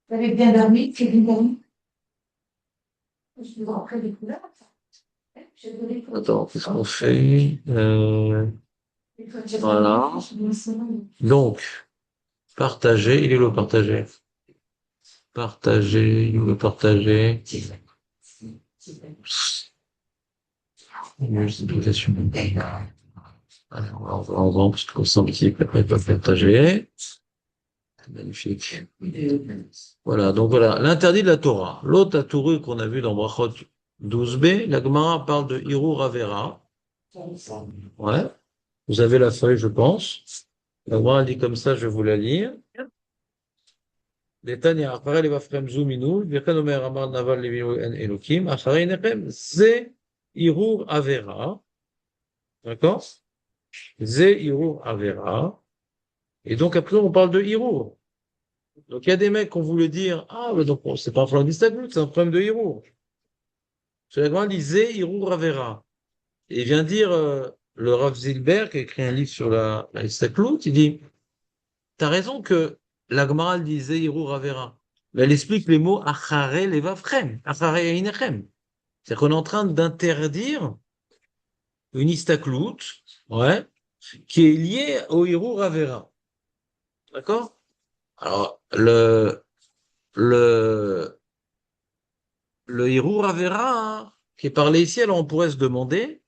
Vous avez bien dormi, c'est bien dormi. attends, qu'est-ce qu'on fait? Voilà. Donc, partager, il est le partager. Partager, il est le partager. Multiplication. Alors, on va parce qu'on sent petit, après, pas partager. Magnifique. Voilà, donc voilà, l'interdit de la Torah. L'autre Torah qu'on a vu dans Brachot 12b, la Gemara parle de Hirur Avera. Ouais, vous avez la feuille, je pense. La Gemara dit comme ça, je vais vous la lire. Netanya, Achare Levafrem Zuminu, Virkan Omer Amar Naval Levinu En Elokim, Achare Nechem, Ze Hirur Avera. D'accord? Ze Hirur Avera. Et donc après, on parle de Hirur. Donc il y a des mecs qui ont voulu dire, ah, mais donc c'est pas un problème d'Istaglut, c'est un problème de Hirur. C'est la grande disait Hirur Avera. Et il vient dire, le Rav Zilber, qui a écrit un livre sur la Istaglut, il dit, t'as raison que la Gemara elle disait Hirur Avera. Mais elle explique les mots Achare Levavchem, Achare Einechem. C'est-à-dire qu'on est en train d'interdire une Istaglut, ouais, qui est liée au Hirur Avera. D'accord? Alors, le, le Hirur Avera, hein, qui est parlé ici, alors on pourrait se demander,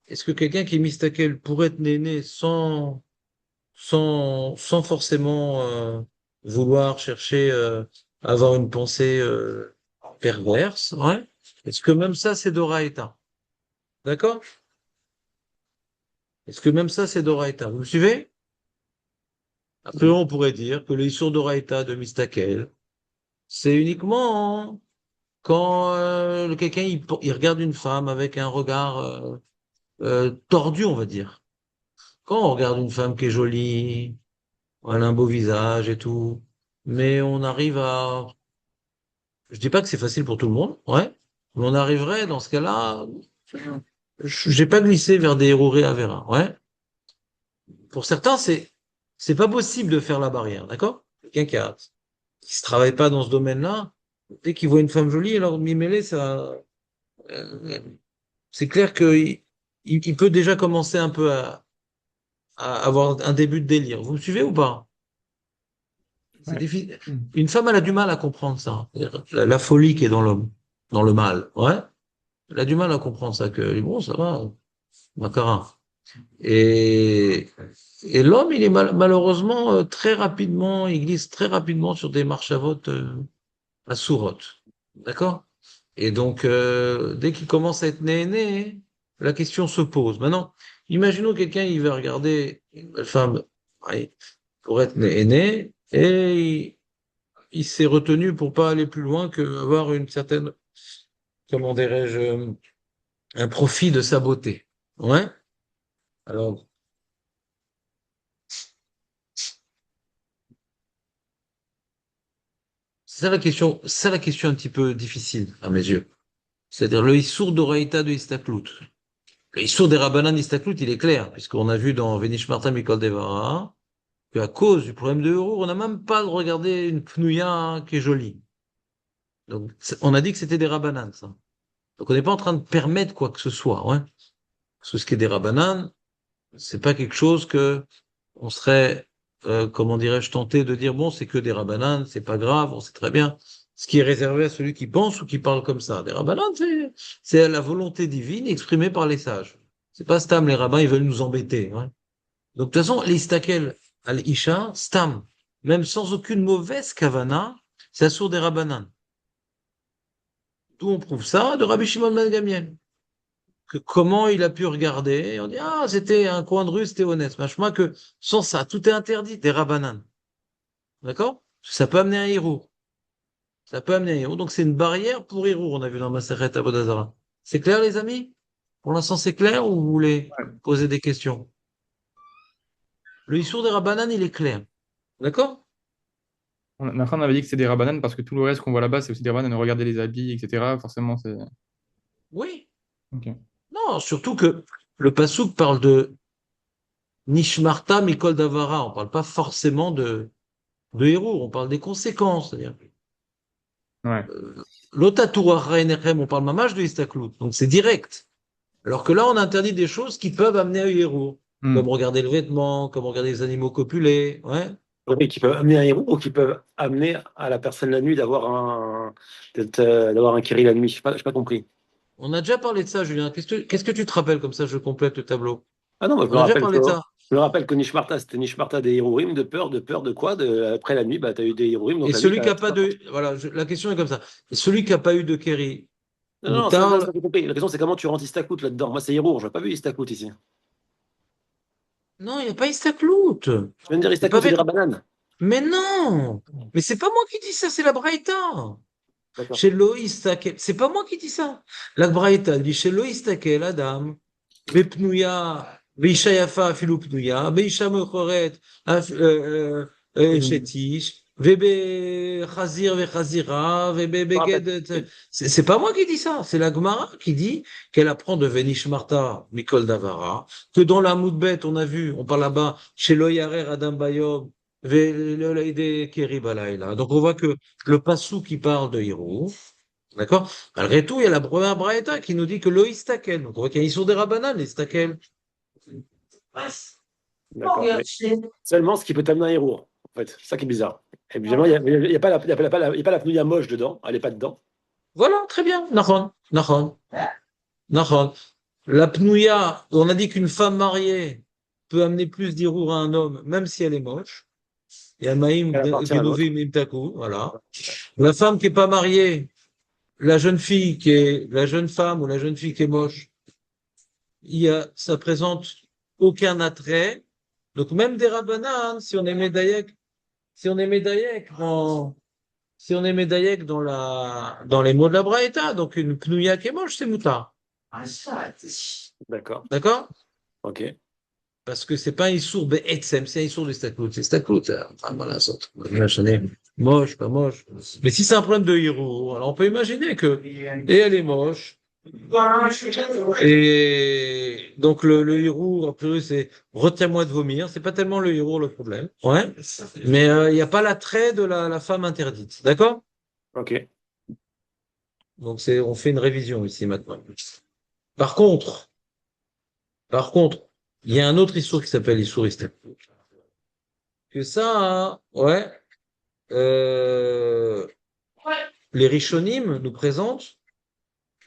est-ce que quelqu'un qui est mistakel pourrait être néné sans forcément vouloir chercher à avoir une pensée perverse, ouais? Est-ce que même ça, c'est d'Oraïta? D'accord? Est-ce que même ça, c'est d'Oraïta? Vous me suivez? Après, on pourrait dire que les sourds d'Oraïta de mistakel, c'est uniquement quand quelqu'un il regarde une femme avec un regard tordu, on va dire. Quand on regarde une femme qui est jolie, elle a un beau visage et tout, mais on arrive à... Je dis pas que c'est facile pour tout le monde, ouais, mais on arriverait dans ce cas-là... J'ai pas glissé vers des héros à Vera, ouais. Pour certains, c'est pas possible de faire la barrière, d'accord? Quelqu'un qui se travaille pas dans ce domaine-là, dès qu'il voit une femme jolie, alors m'y mêler, ça... euh, c'est clair qu'il peut déjà commencer un peu à avoir un début de délire. Vous me suivez ou pas? C'est Ouais. difficile. Une femme, elle a du mal à comprendre ça. La folie qui est dans l'homme, dans le mal. Ouais. Elle a du mal à comprendre ça, que bon, ça va, Macarin. Et, et l'homme, il est malheureusement très rapidement, il glisse très rapidement sur des marches à vote à sourate. D'accord? Et donc, dès qu'il commence à être né, la question se pose. Maintenant, imaginons quelqu'un, il va regarder une belle femme ouais, pour être né et il s'est retenu pour pas aller plus loin que avoir une certaine, comment dirais-je, un profit de sa beauté. Ouais. Alors, c'est ça la question un petit peu difficile à mes yeux. C'est-à-dire le Issour d'Oraïta de Istaklut. Le Issour des Rabbanan d'Istaklut, il est clair, puisqu'on a vu dans Venish Martin Mikol Devara qu'à cause du problème de euro, on n'a même pas de regarder une Pnouya qui est jolie. Donc, on a dit que c'était des Rabbanan, ça. Donc, on n'est pas en train de permettre quoi que ce soit, ouais. Parce que ce qui est des Rabbanan, c'est pas quelque chose que on serait, comment dirais-je, tenté de dire, bon, c'est que des rabbanan, c'est pas grave, on sait très bien. Ce qui est réservé à celui qui pense ou qui parle comme ça. Des rabbanan, c'est la volonté divine exprimée par les sages. C'est pas stam, les rabbins, ils veulent nous embêter. Ouais. Donc, de toute façon, l'istakel al-isha, stam, même sans aucune mauvaise kavana, c'est assour des rabbanan. D'où on prouve ça? De Rabbi Shimon ben Gamiel. Que comment il a pu regarder, et on dit, ah, c'était un coin de rue, c'était honnête. Machma que sans ça, tout est interdit, des rabbanan. D'accord? Ça peut amener un héros. Ça peut amener un héros. Donc c'est une barrière pour héros, on a vu dans Maseret Abodazara. C'est clair, les amis? Pour l'instant, c'est clair ou vous voulez Ouais. poser des questions? Le Issour des rabbanan, il est clair. D'accord? Mais après, on avait dit que c'était des rabbanan parce que tout le reste qu'on voit là-bas, c'est aussi des rabbanan. Regardez les habits, etc. Forcément, c'est. Oui. Ok. Non, surtout que le passouk parle de Nishmarta Mikol Davara. On parle pas forcément de héros, on parle des conséquences. C'est-à-dire, Ouais. L'Otatura Ra'enechem, on parle mamash de Istaklut. Donc c'est direct. Alors que là, on interdit des choses qui peuvent amener à héros. Hmm. Comme regarder le vêtement, comme regarder les animaux copulés. Ouais. Oui, qui peuvent amener un héros ou qui peuvent amener à la personne la nuit d'avoir un Kiri la nuit. J'ai pas compris. On a déjà parlé de ça, Julien. Qu'est-ce que tu te rappelles comme ça, je complète le tableau? Ah non, moi On a déjà parlé de ça. je me rappelle que Nishmarta, c'était Nishmarta des Héroïm, de peur de quoi? Après la nuit, bah, tu as eu des Héroïm, donc Et la nuit, celui qui t'as. n'a pas de. Voilà, la question est comme ça. Et celui qui n'a pas eu de Kéri, Non, non, ça, Moutarde. j'ai compris. La question, c'est comment tu rentres Istaklout là-dedans. Moi, c'est Hérour, je n'ai pas vu Istaklout ici. Non, il n'y a pas Istaklout. Je viens de dire C'est pas Istaklout, c'est vrai. des Rabanan. Mais non! Mais c'est pas moi qui dis ça, c'est la Braïta. D'accord. Chez Loïs Takel. C'est pas moi qui dis ça. La Braïta dit chez Loïs Takel, Adam, Bepnouya, Beisha Yafa, Afilou Pnouya, Beisha Mechoret, Shetish, Vebe Chazir, Vechazira, Vebe Je me rappelle. Beged. C'est pas moi qui dis ça, c'est la Gemara qui dit qu'elle apprend de Venish Marta, Mikol Davara, que dans la Moudbet, on a vu, on parle là-bas, chez Loyarer, Adam Bayob, Veleide Keri Balayla. Donc on voit que le passou qui parle de Hiro, d'accord? Malgré tout, il y a la première Braïta qui nous dit que l'Oïstakel. Donc on voit qu'il y a Issour des Rabbanan, l'Istakel. D'accord. Mais seulement ce qui peut t'amener un Hérour, en fait. C'est ça qui est bizarre. Et évidemment, il y a pas la Pnouia moche dedans. Elle n'est pas dedans. Voilà, très bien. Nahon, Nahon, Nahon. La Pnouya, on a dit qu'une femme mariée peut amener plus d'Hirour à un homme, même si elle est moche. Il y a Maïm Elle appartient à l'autre. Gedovim Imtaku, voilà. La femme qui est pas mariée, la jeune la jeune femme ou la jeune fille qui est moche, ça présente aucun attrait. Donc même des Rabbanan, si on est médaillek, si on est médaillek si on est médaillek dans les mots de la Braïta, donc une pnouia qui est moche, c'est moutard. D'accord. D'accord? Ok. Parce que c'est pas un issour be'etzem, c'est un issour de staklout. C'est staklout, enfin, voilà, ça. Moche, pas moche. Mais si c'est un problème de hiro, alors on peut imaginer que, et elle est moche, et donc le hiro, a priori, c'est retiens-moi de vomir. C'est pas tellement le hiro le problème. Ouais. Mais il n'y a pas l'attrait de la femme interdite. D'accord? Ok. Donc on fait une révision ici maintenant. Par contre, il y a un autre issour qui s'appelle issour istaklout. Que ça, ouais, euh, les Rishonim nous présentent,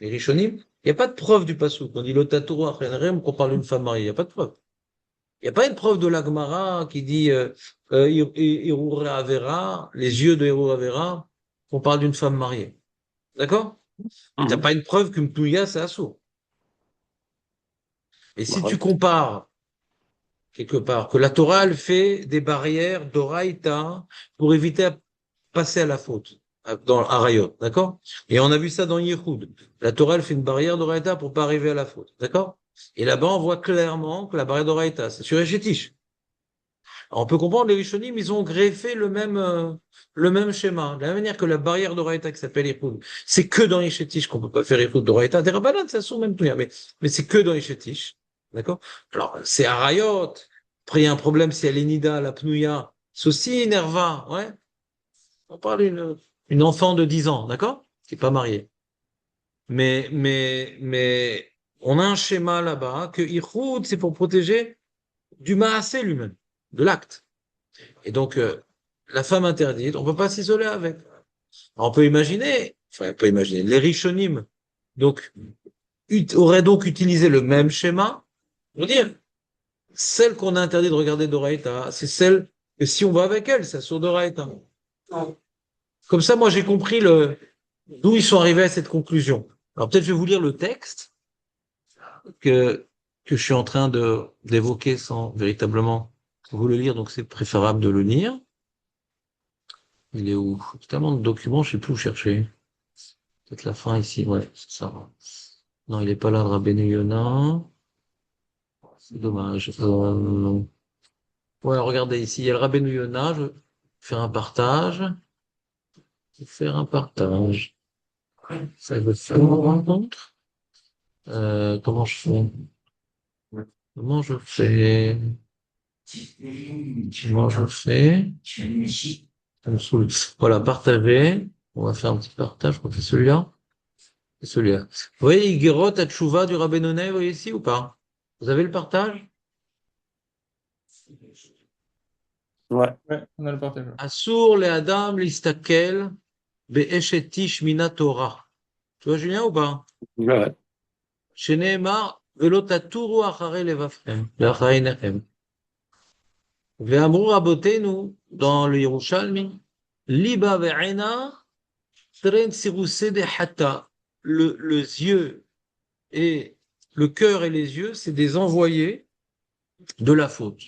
les Rishonim, il n'y a pas de preuve du passouk. On dit l'otatou qu'on parle d'une femme mariée. Il n'y a pas de preuve. Il n'y a pas une preuve de la Gemara qui dit Hirure Avera, les yeux de Hirure Avera, qu'on parle d'une femme mariée. D'accord? Il n'y a pas une preuve qu'une Pnouya, c'est assourd. Et si tu compares, quelque part, que la Torah, elle fait des barrières d'Oraïta pour éviter de passer à la faute, dans Arayot, d'accord? Et on a vu ça dans Yehoud. La Torah, elle fait une barrière d'Oraïta pour pas arriver à la faute, d'accord? Et là-bas, on voit clairement que la barrière d'Oraïta, c'est sur Eshetish. On peut comprendre, les Rishonim, ils ont greffé le même schéma. De la même manière que la barrière d'Oraïta qui s'appelle Yehoud, c'est que dans Eshetish qu'on peut pas faire Yehoud d'Oraïta. Des Rabbanan, ça sont même tout, mais c'est que dans Eshetish. D'accord? Alors, c'est Arayot. Après, il y a un problème, si elle est Nida, la Pnouya. C'est aussi Nerva, ouais. On parle d'une enfant de 10 ans, d'accord? Qui n'est pas mariée. Mais, on a un schéma là-bas que Ihoud, c'est pour protéger du Maasé lui-même, de l'acte. Et donc, la femme interdite, on peut pas s'isoler avec. Alors, on peut imaginer, les Rishonim, donc, auraient donc utilisé le même schéma, pour dire, celle qu'on a interdit de regarder d'Oraïta, c'est celle que si on va avec elle, ça sort d'Oraïta. Comme ça, moi, j'ai compris d'où ils sont arrivés à cette conclusion. Alors, peut-être je vais vous lire le texte que je suis en train d'évoquer sans véritablement vous le lire, donc c'est préférable de le lire. Il est où? Il y a tellement de documents, je sais plus où chercher. Peut-être la fin ici, ouais, c'est ça. Non, il est pas là, de Rabbeinu Yonah. C'est dommage. Ouais, regardez ici, il y a le Rabbeinu Yonah, je vais faire un partage. Ça veut faire une rencontre. Comment je fais? Comment je fais? Comment je fais? Ça me saoule. Voilà, partager. On va faire un petit partage. On fait celui-là et celui-là. Vous voyez, Iggerot Tchouva du Rabbeinu, vous voyez ici ou pas? Vous avez le partage? Ouais. Ouais, on a le partage. Assour le Adam listakel be'eshetish mina Torah. Tu vois, Julien, ou pas? Ouais. שנאמר, ולא תטורו אחרי לבבכם, ואחרי עיניכם. ואמרו רבותינו, dans le Yerushalmi, ליבה ועינה, תרן סירוסי דחטא. Le yeux et le cœur et les yeux, c'est des envoyés de la faute.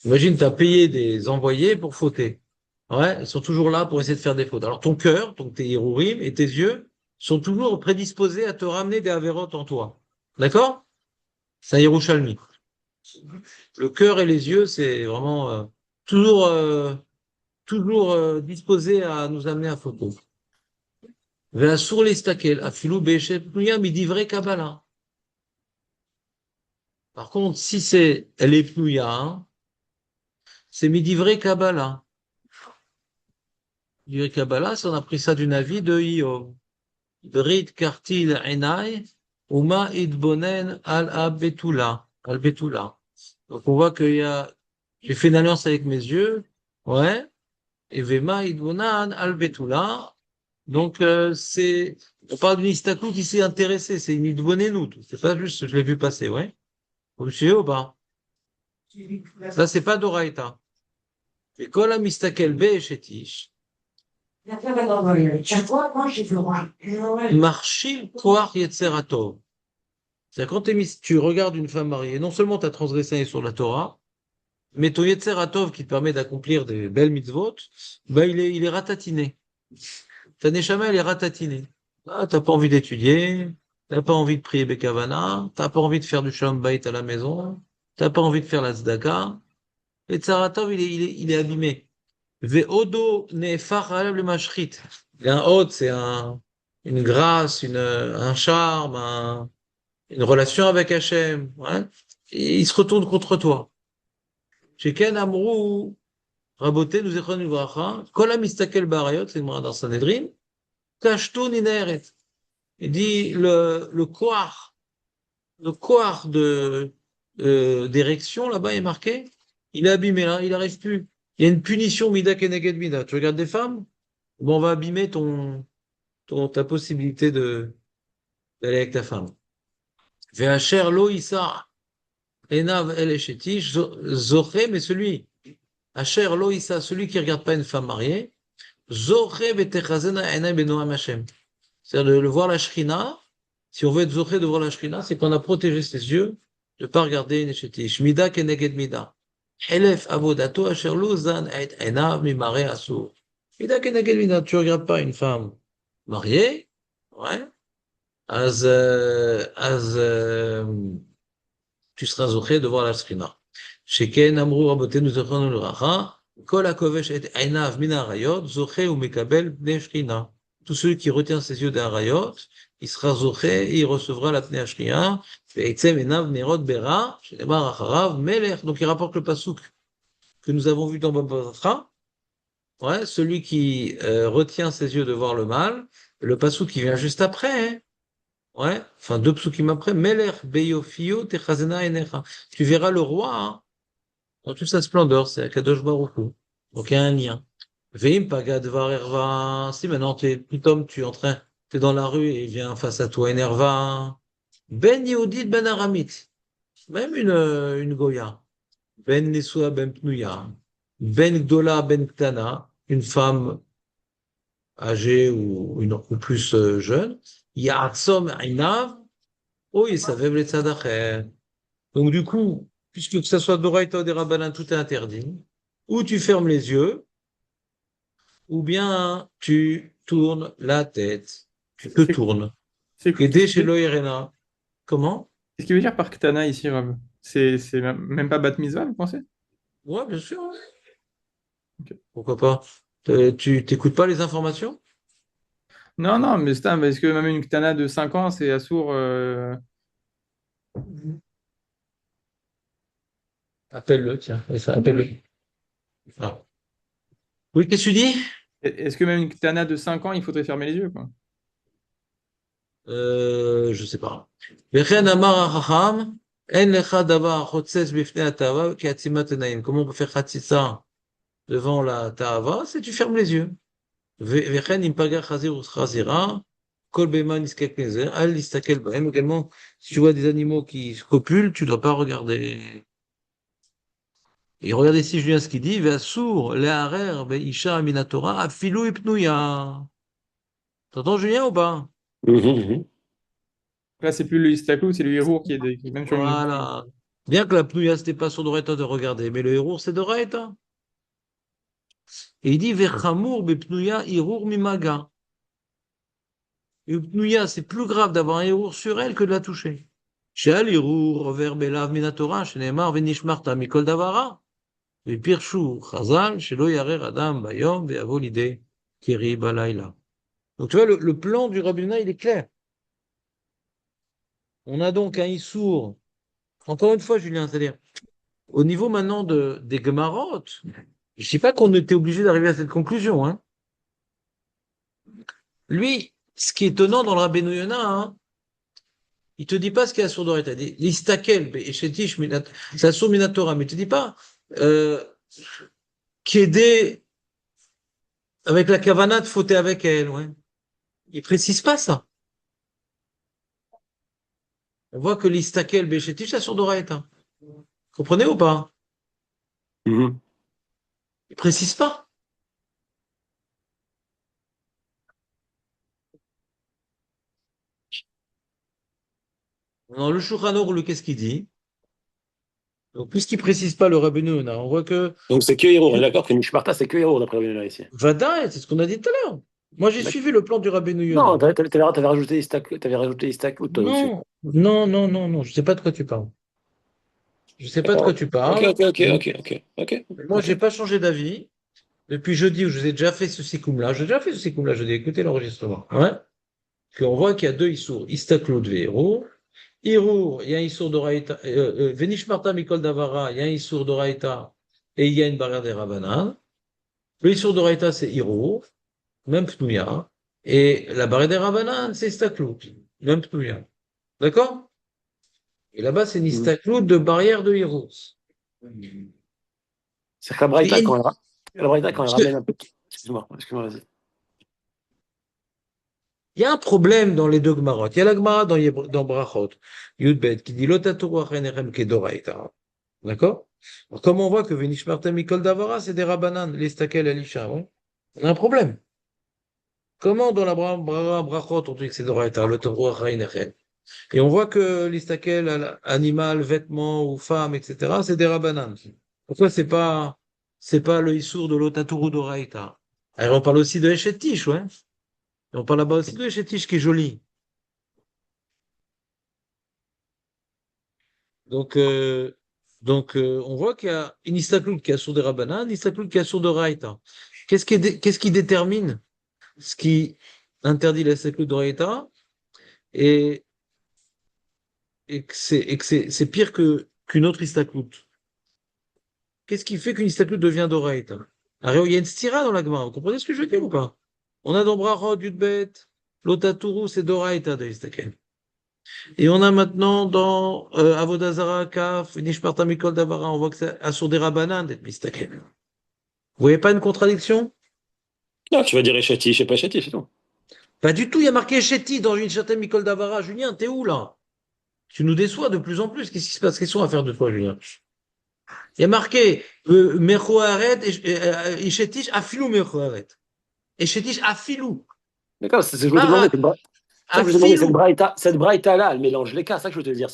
Imagine, tu as payé des envoyés pour fauter. Ouais, ils sont toujours là pour essayer de faire des fautes. Alors ton cœur, donc tes hirurim et tes yeux sont toujours prédisposés à te ramener des avérotes en toi. D'accord? C'est un Yerushalmi. Le cœur et les yeux, c'est vraiment toujours, disposé à nous amener à fauter. Ve'asur lestakel, afilu be'eshet pnuya midivrei Kabbalah. Par contre, si elle est pnuya, hein, c'est midivrei Kabbalah. Midivrei Kabbalah, c'est on a pris ça du avis de Iov. Brit kartil enai, uma idbonen al betula. Al betula. Donc on voit j'ai fait une alliance avec mes yeux, ouais, et Vema idbonan al betula. Donc on parle d'une istakou qui s'est intéressée, c'est une idbonenout. C'est pas juste, je l'ai vu passer, ouais. Vous me suivez ou pas? Ça, c'est pas d'Oraïta. Et kol hamistakel be'eshetish, marshil koach yetzeratov. C'est-à-dire, quand tu regardes une femme mariée, non seulement tu as transgressé sur la Torah, mais ton yetzeratov qui te permet d'accomplir des belles mitzvot, ben il est ratatiné. Ta neshama, elle est ratatinée. Ah, t'as pas envie d'étudier, t'as pas envie de prier Bekavana, t'as pas envie de faire du Shalom Bayit à la maison, t'as pas envie de faire la tzedaka. Et Tsaratov, il est abîmé. Ve'odo ne'efach alav le mashchit. Il y a un hod, c'est une grâce, un charme, une relation avec Hachem. Ouais. Et il se retourne contre toi. Sheken amrou, raboté, nous echon uvracha, kol hamistakel barayot, c'est une dans Sanhedrin, kashto nineret. Il dit le koar d'érection là-bas est marqué. Il est abîmé là, il n'arrive plus. Il y a une punition mida keneged mida. Tu regardes des femmes, bon, on va abîmer ta possibilité d'aller avec ta femme. Ve'asher lo isa enav el eshetish zoche, mais asher lo isa, celui qui regarde pas une femme mariée, zoche betechazena enay benoam Hashem. C'est-à-dire de le voir la Shrina. Si on veut être zoché de voir la Shrina, c'est qu'on a protégé ses yeux de ne pas regarder une échetish. Mida keneged mida. Helef avodato asher lo zan et enav mimare asur. Mida keneged mida. Tu regardes pas une femme mariée, ouais, tu seras zoché de voir la Shrina. Sheken amru rabotenu zochonu l'racha. Kol hakovesh et enav min harayot zoché ou mekabel bnei Shrina. Tout celui qui retient ses yeux d'un rayot, il sera zoché et il recevra la pnei Ashriya. Ve'etzem enav nerot bera, shenemar acharav melech. Donc il rapporte le pasouk que nous avons vu dans Baba Batra. Ouais, celui qui retient ses yeux de voir le mal. Le pasouk qui vient juste après, hein. Ouais, enfin 2 psukim après. Melech beyofio techazena enecha. Tu verras le roi, hein, dans toute sa splendeur. C'est Akadosh Baruch Hu. Donc il y a un lien. Veim pagad var erva. Si maintenant t'es dans la rue et il vient face à toi énerva. Ben Yehudit ben Aramit. Même une Goya. Ben Nesua ben Pnuya. Ben Gdola ben Ktana. Une femme âgée ou plus jeune. Ya'atzom Inav. Oh, il savait le tzadacher. Donc du coup, puisque que ça soit d'Oraïta ou des Rabbanan, tout est interdit. Ou tu fermes les yeux, ou bien tu tournes la tête. Tu te tournes. C'est Aider chez l'Oirena. Comment? ce qui veut dire par Ktana ici, Rav. C'est même pas Bat Mitzvah, vous pensez? Ouais, bien sûr. Ok. Pourquoi pas? Tu t'écoutes pas les informations? Non, non, mais est-ce que même une Ktana de 5 ans, c'est assourd Appelle-le, tiens. Et ça, appelle-le. Ah. Oui, qu'est-ce que tu dis? est-ce que même une Ktana de 5 ans, il faudrait fermer les yeux, quoi? Je sais pas. וכן אמר החכם, אין לך דבר חוצץ בפני התאווה כעצימת עיניים. Comment on peut faire חציצה devant la tava? C'est tu fermes les yeux. וכן אם פגע חזיר וחזירה, כל בהמה נזקק לזה, אל להסתכל בהם. Également, si tu vois des animaux qui copulent, tu dois pas regarder. Et regardez ici Julien ce qu'il dit, ואסור לערער באישה מן התורה, אפילו היא פנויה. T'entends Julien ou pas? Mhm. Là, c'est plus le Istaklout, c'est le Hérour qui est même sur une. Voilà. Bien que la pnouya, c'était pas sur Doraita de regarder, mais le hérour, c'est Doraita. Et il dit, Vechamour bepnouya hirour mimaga. Une pnouya, c'est plus grave d'avoir un hérour sur elle que de la toucher. Sheal hirour over belav minatora, shenemar venishmarta mikol davara. Vepirshu chazal, shelo yarer adam bayom, veavo l'idée, kiri balayla. Donc tu vois, le plan du rabbinat, il est clair. On a donc un issour. Encore une fois, Julien, c'est-à-dire, au niveau maintenant des Gemarot, je ne dis pas qu'on était obligé d'arriver à cette conclusion. Hein. Lui, ce qui est étonnant dans le Rabbeinu Yonah, hein, il te dit pas ce qu'il y a sur Doré. Il dit l'istakel et shetish ça sous minatora, mais il te dit pas qu'aider avec la kavana de fauter avec elle. Ouais. Il précise pas ça. On voit que l'istakel et shetish ça sur Doré. Comprenez ou pas? Mhm. Il précise pas. Dans le Shulchan Aruch, qu'est-ce qu'il dit? Donc, puisqu'il précise pas le Rabbeinu Yonah, on voit que Donc c'est que Hérour, on est d'accord que Nishmarta, c'est que Hérour d'après Rabbeinu ici. Vadaï, c'est ce qu'on a dit tout à l'heure. Moi, j'ai suivi le plan du Rabbeinu Yonah. Non, t'avais rajouté Istaklout toi dessus. Non, je sais pas de quoi tu parles. Je sais pas de quoi tu Ok, parles. ok. Moi, j'ai pas changé d'avis. Depuis jeudi où je vous ai déjà fait ce sikoum-là, j'ai déjà fait ce sikoum-là, jeudi, écoutez l'enregistrement. Ouais. Qu'on voit qu'il y a deux issours, Istaklout Ve'Hérour. Hérour, il y a un issour d'Oraïta, Venishmarta Mikol Davara, il y a un issour d'Oraïta, et il y a une barrière des Rabanan. Le issour d'Oraïta, c'est Hérour, même Pnouya, et la barrière des Rabanan, c'est Istaklout, même Pnouya. D'accord? Et là-bas, c'est une Istaklout de barrière de Hérour. C'est que la Braïta, quand elle ramène un peu. Excuse-moi, vas-y. Il y a un problème dans les deux Gmarot. Il y a la Gmara dans Brachot, Yudbet, qui dit Lotaturu achenerem kedoraita. D'accord? Alors, comme on voit que Venishmarta Mikol Davara, c'est des Rabanan, les Stakel Elisha, ouais. On a un problème. Comment dans la Brachot, on dit que c'est Doraita, Lotaturu achenerem? Et on voit que les Stakel, animal, vêtements ou femmes, etc., c'est des Rabanan. Pourquoi c'est pas le Issour de Lotaturu Doraita? Alors, on parle aussi de Eshetish, ouais. Et on parle là-bas aussi de Eshetish qui est joli. Donc, on voit qu'il y a une istaklout qui est sur des Rabbanan, une istaklout qui est sur de Raïta. Qu'est-ce qui détermine ce qui interdit la istaklout de Raïta et, c'est pire qu'une autre istaklout? Qu'est-ce qui fait qu'une istaklout devient d'Oraïta? Alors, il y a une stira dans la Gemara. Vous comprenez ce que je veux dire ou pas? On a dans Brachot, Yudbet, Lotaturu, c'est d'Oraïta de istakel. Et on a maintenant dans Avodah Zarah, Kaf, Nishparta Mikol Davara, on voit que c'est Assur des Rabbanan d'être mistaken. Vous voyez pas une contradiction? Non, tu vas dire Esheti, je sais pas Esheti, c'est tout. Pas du tout, il y a marqué Esheti dans une Nishparta Mikol Davara. Julien, t'es où là? Tu nous déçois de plus en plus. Qu'est-ce qui se passe? Qu'est-ce qu'on va faire de toi, Julien? Il y a marqué Mechoaret, Eshetish, Afilou Mechoaret. Eshetish, Afilou. D'accord, c'est ce que je voulais te demander. Cette braïta-là, elle mélange les cas, c'est ça que je veux te dire.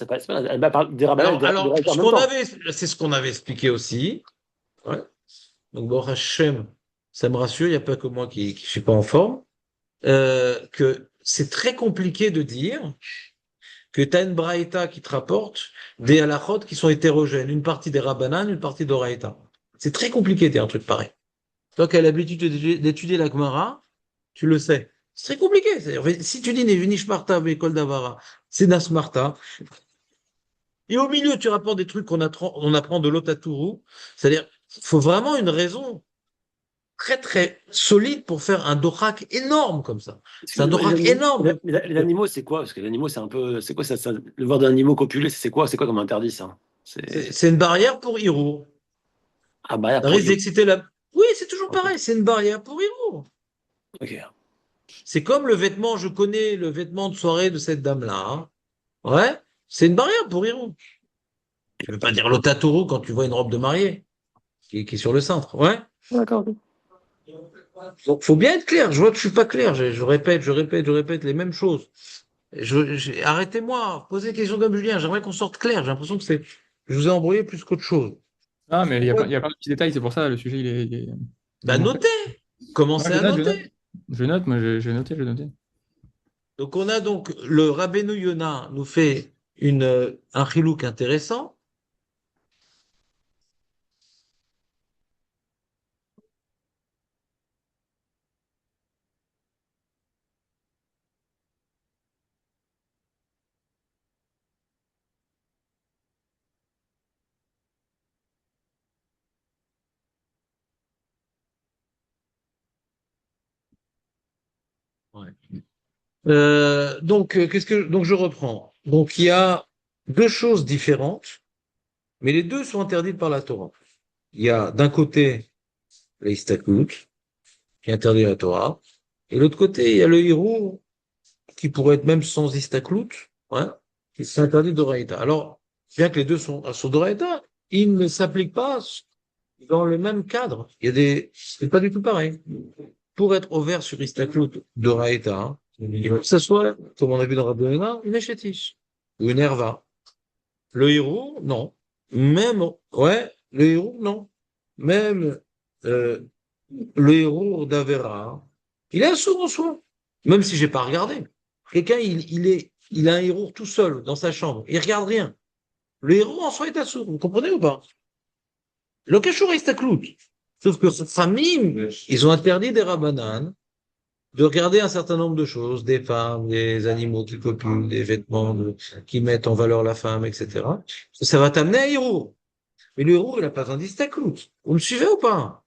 Elle parle des Rabbanan et Alors, des Braïta c'est ce qu'on avait expliqué aussi. Ouais. Donc, bon, Hachem, ça me rassure, il n'y a pas que moi qui suis pas en forme. Que c'est très compliqué de dire que tu as une braïta qui te rapporte des halachot qui sont hétérogènes, une partie des rabbanan, une partie d'oraïta. C'est très compliqué de dire un truc pareil. Toi qui as l'habitude d'étudier la Gemara, tu le sais. C'est très compliqué. En fait, si tu dis Nishmarta, Bekol Davara, c'est Nasmarta. Et au milieu, tu rapportes des trucs on apprend de l'Otaturu. C'est-à-dire, il faut vraiment une raison très, très solide pour faire un dorak énorme comme ça. C'est un dorak énorme. Les animaux, c'est quoi? Parce que les animaux, c'est un peu. C'est quoi le voir d'animaux copulés, c'est quoi? C'est quoi comme interdit, ça? C'est une barrière pour Hiro. Ah, bah, Ça risque d'exciter la. Oui, c'est toujours pareil, c'est une barrière pour Hiro. Ok. C'est comme le vêtement, je connais le vêtement de soirée de cette dame-là. Hein. Ouais, c'est une barrière pour Hiro. Je ne veux pas dire l'Otaturu quand tu vois une robe de mariée qui est sur le cintre. Ouais. D'accord. Donc, faut bien être clair. Je vois que je suis pas clair. Je répète les mêmes choses. Arrêtez-moi, posez des questions comme Julien. J'aimerais qu'on sorte clair. J'ai l'impression que je vous ai embrouillé plus qu'autre chose. Ah, mais il y a plein de petits détails, c'est pour ça le sujet il est Bah, bon. notez. Commencez à noter. Je note, moi j'ai noté. Donc, on a donc le Rabbeinu Yona nous fait un chilouk intéressant. Ouais. Donc je reprends. Donc il y a deux choses différentes, mais les deux sont interdites par la Torah. Il y a d'un côté l'Istaklut, qui est interdit à la Torah, et de l'autre côté il y a le Hirou, qui pourrait être même sans Istaklut, ouais, qui s'interdit d'Oraïta. Alors, bien que les deux sont sur d'Oraïta, ils ne s'appliquent pas dans le même cadre. C'est pas du tout pareil. Pour être ouvert sur Istaklut d'Oraïta, hein, il faut que ce soit, comme on a vu dans Rabbi Yonah, une échétiche ou une herva. Le héros, non. Même, ouais, le héros, non. Même le héros d'Avera, il est un sourd en soi. Même si j'ai pas regardé. Quelqu'un, il a un héros tout seul dans sa chambre. Il regarde rien. Le héros en soi est un sourd. Vous comprenez ou pas? Le Kashur Istaklut. Sauf que famille, ils ont interdit des rabananes de regarder un certain nombre de choses, des femmes, des animaux qui copulent, des vêtements qui mettent en valeur la femme, etc. Ça va t'amener à Hérour. Mais le Hérour, il n'a pas besoin d'Istaklout. Vous me suivez ou pas?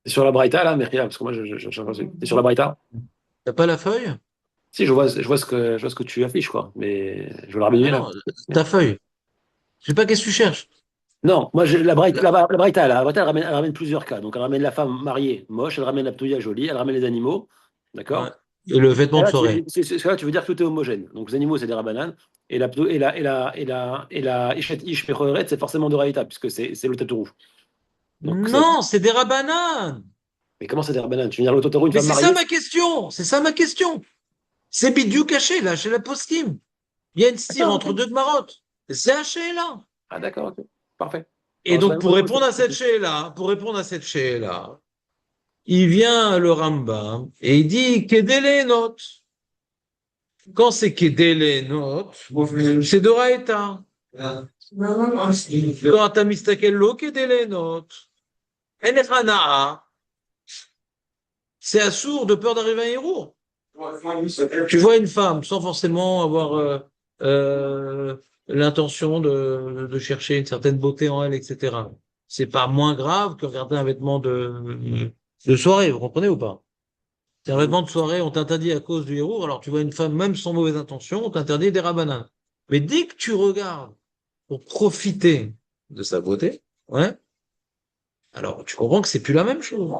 C'est sur la Braïta, là, Merila, parce que moi, c'est sur la Braïta? T'as pas la feuille? Si, je vois ce que tu affiches, quoi. Mais je veux le ramener Ah là. non, ta feuille. Je sais pas qu'est-ce que tu cherches. Non, moi, la Braïta, Là. la Braïta, elle ramène plusieurs cas. Donc, elle ramène la femme mariée moche, elle ramène la Ptouia jolie, elle ramène les animaux. Ouais. D'accord? Et le Et vêtement de là, soirée. là, tu veux dire que tout est homogène. Donc, les animaux, c'est des rabananes. Et la Ishet Ish Mechoret, c'est forcément de Raïta, puisque c'est le tatou rouge. Donc, Non, c'est des rabananes. mais comment c'est des rabananes? Tu veux dire le tatou une Mais femme c'est ça mariée? ma question. C'est ça ma question. C'est bidou caché, là, chez la poskim. Il y a une stire D'accord, entre ok. deux marottes. C'est haché, là. Ah, d'accord, ok. Parfait. Et Alors, sur donc, la pour même répondre à cette chez-là, il vient le Rambam et il dit Kedele note. Quand c'est Kedele note, c'est Doraita. Quand t'as mistaken lo Kedele note. Enechanaa. C'est assourd de peur d'arriver à un héros. Tu vois une femme sans forcément avoir l'intention de chercher une certaine beauté en elle, etc. C'est pas moins grave que regarder un vêtement de soirée, vous comprenez ou pas? C'est un vêtement de soirée, on t'interdit à cause du héros, alors tu vois une femme, même sans mauvaise intention, on t'interdit des rabananes. Mais dès que tu regardes pour profiter de sa beauté, ouais, alors tu comprends que c'est plus la même chose.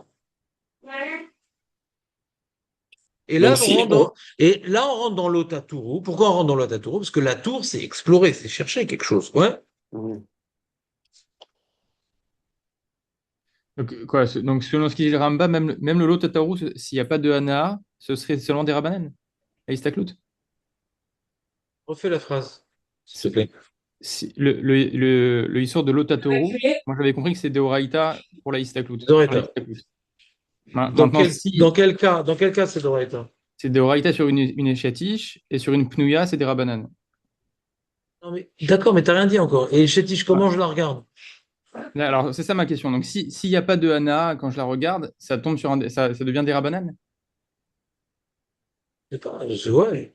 Et là, Donc, si. on rentre dans l'Otaturu. Pourquoi on rentre dans l'Otaturu? Parce que la tour, c'est explorer, c'est chercher quelque chose. Ouais. Mhm. Donc, quoi, donc selon ce qu'il dit le Ramba, même le lot Tataru, s'il n'y a pas de Hana, ce serait seulement des Rabbanan, à Istaklut. Refais la phrase, s'il te plaît. Le Issur de l'Otatoru, moi j'avais compris que c'est Deoraita pour la Istaklut. Doraita. Maintenant, si Dans quel cas c'est Doraita? c'est Deoraita sur une Eshatish et sur une Pnouya, c'est des Rabbanan. Non, mais, d'accord, mais t'as rien dit encore. Et Chétiche, comment je la regarde? Alors, c'est ça ma question. Donc, s'il n'y a pas de Hana, quand je la regarde, ça tombe ça devient des Rabbanan? Je sais pas, ouais.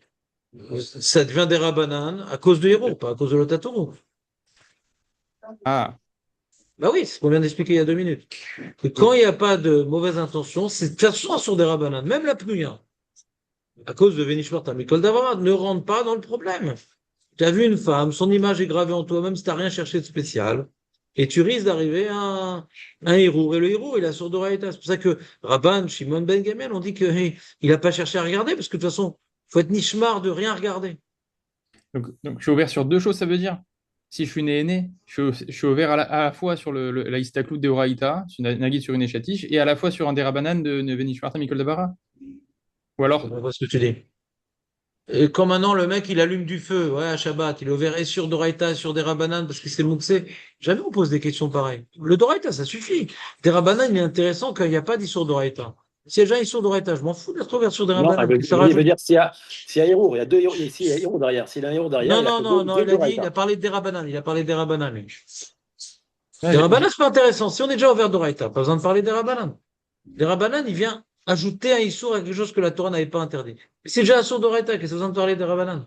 Ça devient des rabananes à cause de héros, pas à cause de l'Otatoro. Ah, Bah oui, c'est ce qu'on vient d'expliquer il y a 2 minutes. Que quand il n'y a pas de mauvaise intention, c'est de toute façon sur des rabananes, même la pnouia, à cause de Vénishmarta. Mais Kol Davara ne rentre pas dans le problème. Tu as vu une femme, son image est gravée en toi, même si tu n'as rien cherché de spécial, et tu risques d'arriver à un héros. Et le héros, il a sur d'oreilles. C'est pour ça que Rabban, Shimon Ben Gamel, on dit qu'il n'a pas cherché à regarder, parce que de toute façon, il faut être nishmar de rien regarder. donc je suis ouvert sur deux choses, ça veut dire. Si je suis né, je suis ouvert à la fois sur la Istaklout de Horaïta, sur Nagui sur une échatiche, et à la fois sur un Derabanan de Venishmarta Mikol Dabara. Ou Je alors, comprends pas ce que tu dis. Et quand maintenant le mec il allume du feu, ouais, à Shabbat, il est ouvert et sur Doraïta, et sur des Rabbanan parce que c'est Moussé. Jamais on pose des questions pareilles. Le Doraïta, ça suffit. Des Rabbanan, il est intéressant qu'il n'y a pas d'Issur Doraïta. Si il y a déjà Issur Doraïta, je m'en fous d'être ouvert sur des Non, Rabbanan. il Ça veut rajoute. dire s'il y a héros, il y a deux héros, s'il y a héros derrière. S'il y a un héros derrière, Non, il n'y a non, que non, non, deux il a dit, il Doraïta. a parlé des Rabbanan, il a parlé des Rabbanan, lui. ouais, Des Rabbanan, c'est pas intéressant. Si on est déjà ouvert Doraïta, pas besoin de parler des Rabbanan. Des Rabbanan, il vient ajouter un Issur à quelque chose que la Torah n'avait pas interdit. Mais c'est déjà un Issur Doraïta, qu'est-ce que besoin de parler des Rabbanan?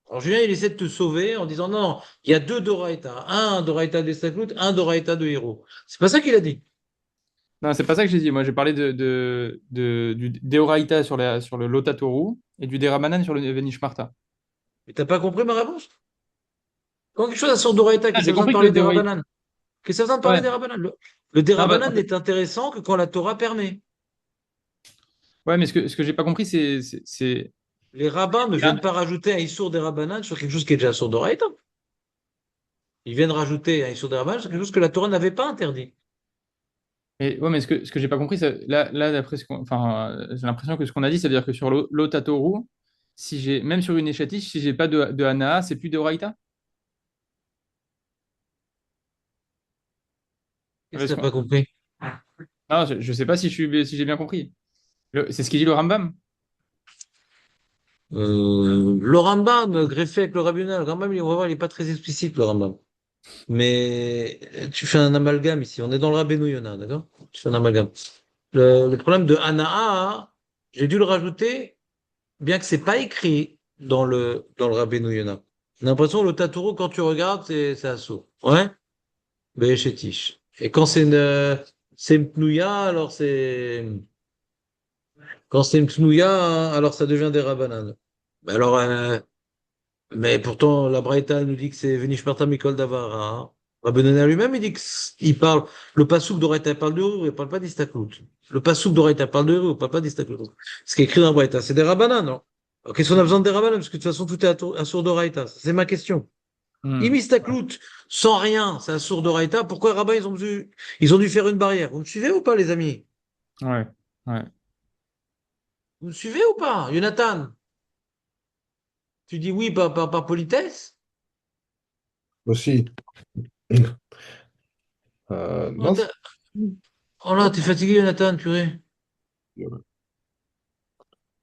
Alors Julien, il essaie de te sauver en disant non, il y a deux Doraïta, un Doraïta de Staklout, un Doraïta de héros. C'est pas ça qu'il a dit. non, c'est pas ça que j'ai dit. Moi, j'ai parlé du Deoraita sur le Lotatoru et du Derabanan sur le Venishmarta. Mais t'as pas compris ma réponse? Quand quelque chose a son Doraïta, Ah, qu'est-ce que ça j'ai a besoin de compris que le parler des Deoraita. Rabbanan? Qu'est-ce que ça a besoin de parler Ouais. des Rabbanan? Le Non, bah, Derabanan n'est intéressant que quand la Torah permet. ouais, mais ce que j'ai pas compris, c'est. Les rabbins ne viennent pas rajouter un Issour des Rabbanan sur quelque chose qui est déjà sur Doraïta. Ils viennent rajouter un Issour des Rabbanan sur quelque chose que la Torah n'avait pas interdit. Mais ce que j'ai pas compris, là d'après enfin, j'ai l'impression que ce qu'on a dit, ça veut dire que sur l'Otatoru, si j'ai, même sur une échatiche, si j'ai pas de Hana, c'est plus de Horaïta? Qu'est-ce que t'as pas compris? Non, je sais pas si j'ai bien compris. C'est ce qu'il dit le Rambam? Le Rambam, greffé avec le Rabbi Yonah, le Rambam, on va voir, il n'est pas très explicite, le Rambam. Mais tu fais un amalgame ici. On est dans le Rabbeinu Yonah, d'accord? Tu fais un amalgame. Le problème de Hana'a, j'ai dû le rajouter, bien que c'est pas écrit dans le Rabbeinu Yonah. J'ai l'impression que le Tatouro, quand tu regardes, c'est assourd. Ouais? Béchétiche. Et quand c'est une Pnouya, alors quand c'est une Pnouya, alors ça devient des Rabbanan. Alors, mais pourtant, la Braïta nous dit que c'est Venishmarta Mikol Davara. Hein. Rabbi Nana lui-même, il dit qu'il parle, le Passouk d'Oraïta parle de Héros, il parle pas d'Istaklout. Le Passouk d'Oraïta parle de Héros, il parle pas d'Istaklout. Ce qui est écrit dans la Braïta, c'est des Rabbanan, non? Alors, qu'est-ce qu'on a besoin des Rabbanan? Parce que de toute façon, tout est à sourd d'Oraïta. C'est ma question. Istaklout, sans rien, c'est à sourd d'Oraïta. Pourquoi les rabbins, ils ont dû faire une barrière? Vous me suivez ou pas, les amis? Ouais, ouais. Vous me suivez ou pas? Jonathan, tu dis oui par politesse? Aussi. Oh, Non, oh là, t'es fatigué, Jonathan, purée.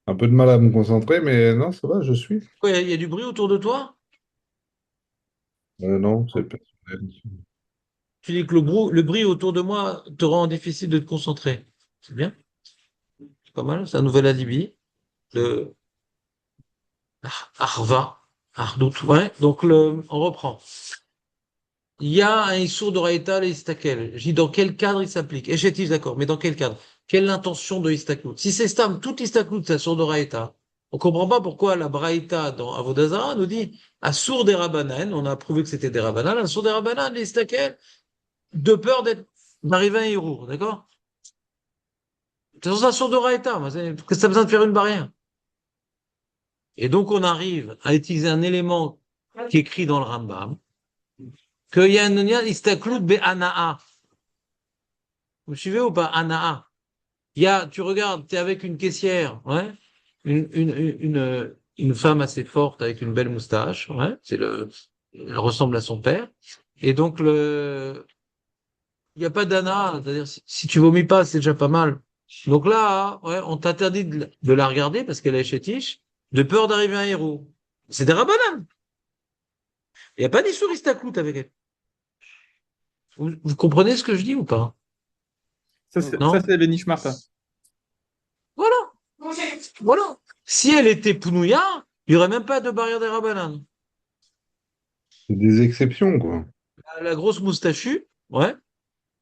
un peu de mal à me concentrer, mais non, ça va, je suis. Quoi, il y a du bruit autour de toi? Non, c'est personnel. Tu dis que le bruit autour de moi te rend difficile de te concentrer. C'est bien, c'est pas mal, c'est un nouvel alibi. Le Arva, Ardout, ouais. Donc, on reprend. Il y a un Issour d'Oraïta et Istakel. Je dis dans quel cadre il s'applique? Échetif, d'accord, mais dans quel cadre? Quelle est l'intention de Istaklout? Si c'est Stam, tout Istaklout, c'est Assour d'Oraïta. On comprend pas pourquoi la Braïta dans Avodazara nous dit Assour des Rabbanan, on a prouvé que c'était des Rabbanan, Assour des Rabbanan, les Istakel, de peur d'arriver à un héros, d'accord? C'est une sensation de Raïta, qu'est-ce que ça a besoin de faire une barrière? Et donc on arrive à utiliser un élément qui est écrit dans le Rambam, qu'il y a un istaklut be ana'a. Vous suivez ou pas? Ana'a. Tu regardes, tu es avec une caissière, ouais, une femme assez forte avec une belle moustache, ouais, elle ressemble à son père. Et donc il n'y a pas d'ana, c'est-à-dire si tu vomis pas, c'est déjà pas mal. Donc là, ouais, on t'interdit de la regarder parce qu'elle est chétiche, de peur d'arriver à un héros. C'est des rabbanan. Il n'y a pas d'issur istaklout avec elle. Vous comprenez ce que je dis ou pas? Ça, Non? c'est Venishmarta. Voilà. Voilà. Si elle était Pnouya, il n'y aurait même pas de barrière des Rabbanan. C'est des exceptions, quoi. La grosse moustachue, ouais,